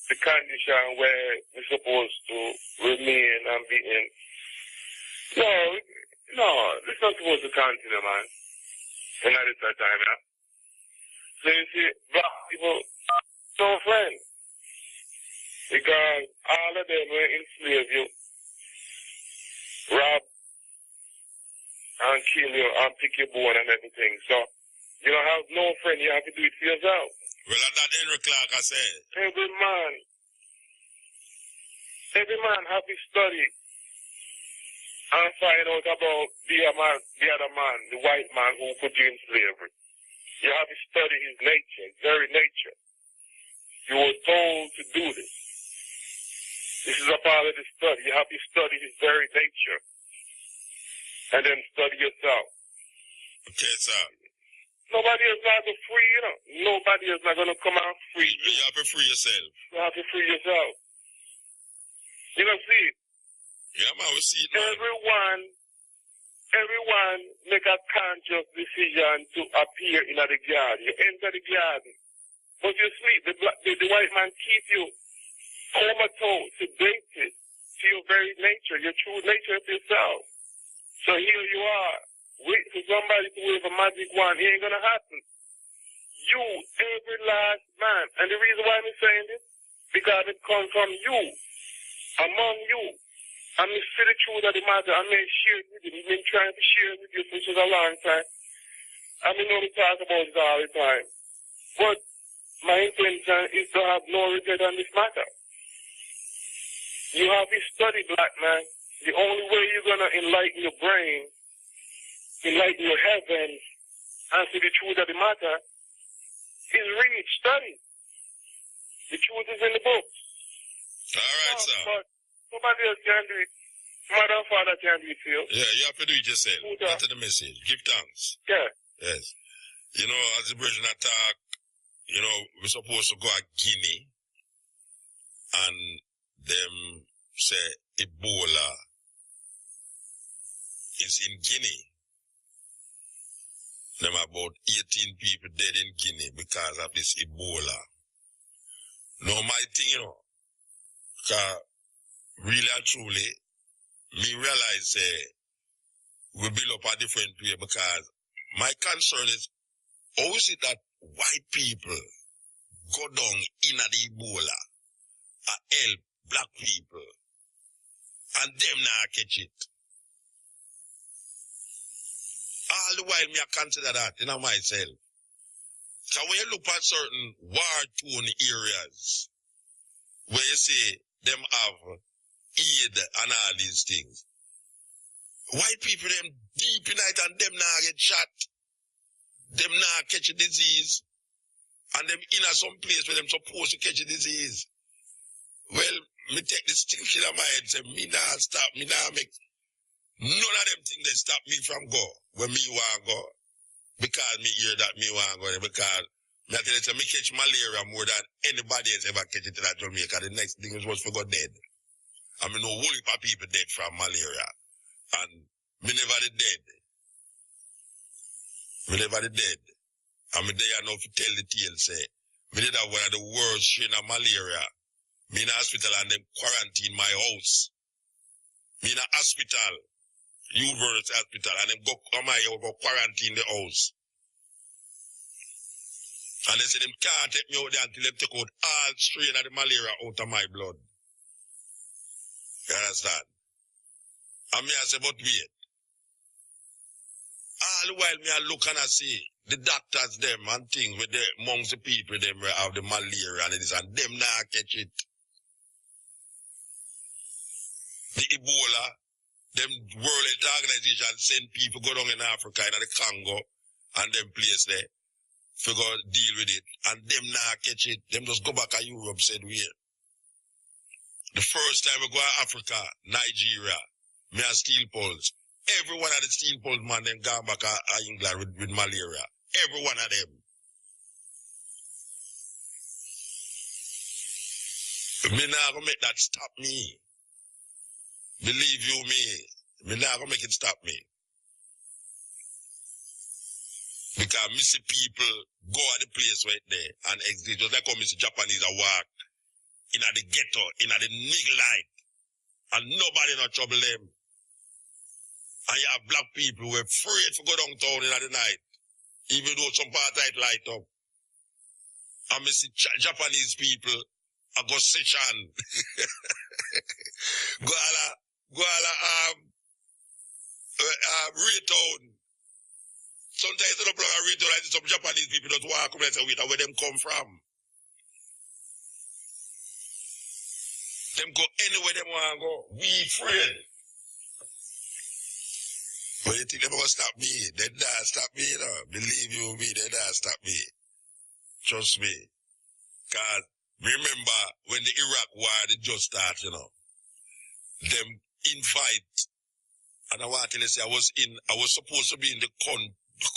the condition where we're supposed to remain and be in. No, it's not supposed to continue, man. And at this time, yeah. So you see, black people no friends. Because all of them will enslave you, rob, and kill you and pick your bone and everything. So, you don't have no friend, you have to do it for yourself. Well, and that Henrik Clarke I said. Every man have to study and find out about the other man, the white man who put you in slavery. You have to study his nature, his very nature. You were told to do this. This is a part of the study. You have to study his very nature. And then study yourself. Okay, sir. Nobody is not free, you know. Nobody is not going to come out free. You have to free yourself. You have to free yourself. You know, see, yeah, man, we see it, man. Everyone make a conscious decision to appear in the garden. You enter the garden, but you sleep. The white man keep you comatose, sedated to your very nature, your true nature of yourself. So here you are, wait for somebody to wave a magic wand. It ain't gonna happen. You, every last man, and the reason why I'm saying this, because it comes from you, among you. I mean, see the truth of the matter. I may share it with you. I've been trying to share it with you for such a long time. I mean, we talk about it all the time. But my intention is to have no regret on this matter. You have to study, black man. The only way you're going to enlighten your brain, enlighten your heaven, and see the truth of the matter is read, study. The truth is in the books. All right, sir. But nobody else can do it. Mother and father can do it for you. Yeah, you have to do it yourself. That's the message. Give thanks. Yeah. Yes. You know, as the Virgin attack, you know, we're supposed to go to Guinea and them say Ebola is in Guinea. Them about 18 people dead in Guinea because of this Ebola. No, my thing, you know, really and truly, me realize we build up a different way because my concern is, how is it that white people go down in the Ebola and help black people and them now catch it? All the while me I consider that, you know, myself. So when you look at certain war-torn areas where you see them have aid and all these things, white people them deep in it and them now get shot, them now catch a disease, and them in some place where them supposed to catch a disease. Well, me take this thing in my head, say me now stop, me now make none of them things that stop me from go where me want go. Because me hear that me want go, because me tell you, me catch malaria more than anybody else ever catch it in that Jamaica. The next thing was for go dead. I mean, no whole heap of people dead from malaria. And me never did dead. Me never did dead. And me there enough to tell the tale, say, me did have one of the worst strain of malaria. Me in a hospital and them quarantine my house. Me in a hospital, university hospital, and them go quarantine the house. And they say them can't take me out there until they take out all strain of the malaria out of my blood. You understand? And me I say, but wait. All the while me I look and I see the doctors them and things with the amongst the people them have the malaria and this and them now catch it. The Ebola, them World Health Organization send people go down in Africa, in the Congo, and them place there, to go deal with it. And them now catch it. Them just go back to Europe, said we. The first time we go to Africa, Nigeria, me and steel poles. Every one of the steel poles man them gone back to England with malaria. Every one of them. Me not gonna make that stop me. Believe you me not gonna make it stop me. Because me see people go at the place right there and exit. Just like how me see Japanese a walk in the ghetto, in the nigga light. And nobody not trouble them. And you have black people who are afraid to go downtown in the night. Even though some part of it light up. And me see Japanese people a go session. Go Raytown. Sometimes they don't plug a Raytown, like some Japanese people just walk up and say, wait, where them come from? Them go anywhere them want to go. We afraid. But you think they're going to stop me? They don't stop me, you know. Believe you me, they don't stop me. Trust me. Because remember when the Iraq war did just start, you know, them invite, and I want to tell you, say, I was supposed to be in the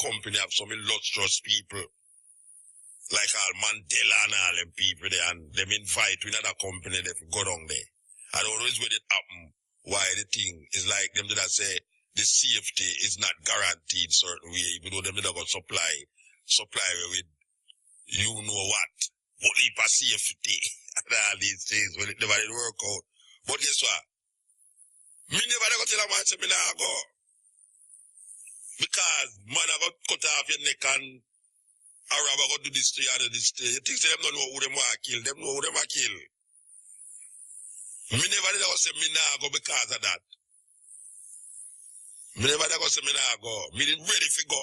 company of some illustrious people, like all Mandela and all them people there, and them invite to another company, they go down there. And always when it happen, why the thing is like them that say the safety is not guaranteed certain way, even though them that got supply with you know what, but heap of safety and all these things when it never did work out. But guess what? Me never go tell a man say me nah go. Because man I got cut off your neck and Arab I got do this to you and this to you. You think say them don't know who them want to kill, them know who them want to kill. Me never did go say me nah go because of that. Me never did go say me nah go. Me didn't ready to go.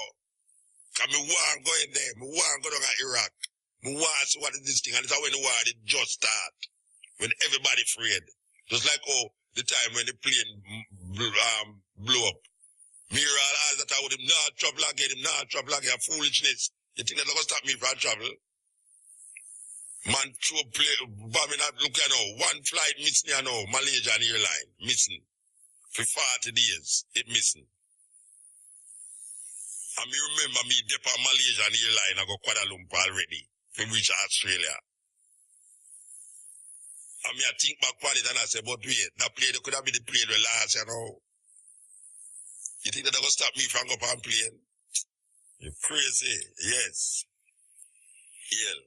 Cause me want go in there. Me want go down to Iraq. Me want to see what is this thing. And it's when the war did just start. When everybody afraid. Just like the time when the plane blew up. Me realize that I would him not trouble again, foolishness. You think that's going to stop me from travel? Man, throw bombing up, look at now, one flight missing now, Malaysian airline, missing. For 40 days, it missing. And me remember me depart Malaysian airline, I go Kuala Lumpur already, to reach Australia. And me I think back on it and I say, but wait, that plane could have been the plane where last, you know. You think that going to stop me from going on plane? You're crazy, yes. Yeah.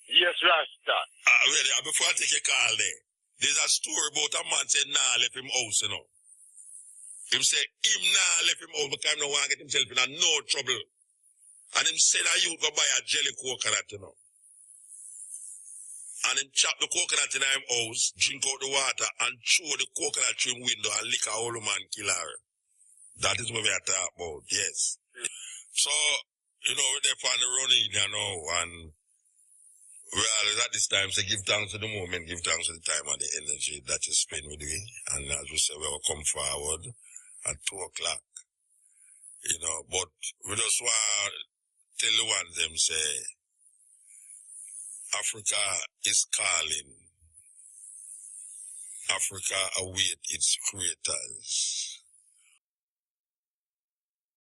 Yes, Rasta. Really, before I take a call there, there's a story about a man saying, nah, left him house, you know. Him say, him nah, left him house because him no want to get himself in no trouble. And him said that you go buy a jelly coconut, you know. And him chop the coconut in him house, drink out the water, and throw the coconut through him window and lick a whole man kill her. That is what we are talking about, yes. So, you know, we're there for the running, you know, and well, at this time, say give thanks to the moment, give thanks to the time and the energy that you spend with me. And as we say, we will come forward at 2 o'clock. You know, but we just want to tell the ones them say, Africa is calling. Africa await its creators.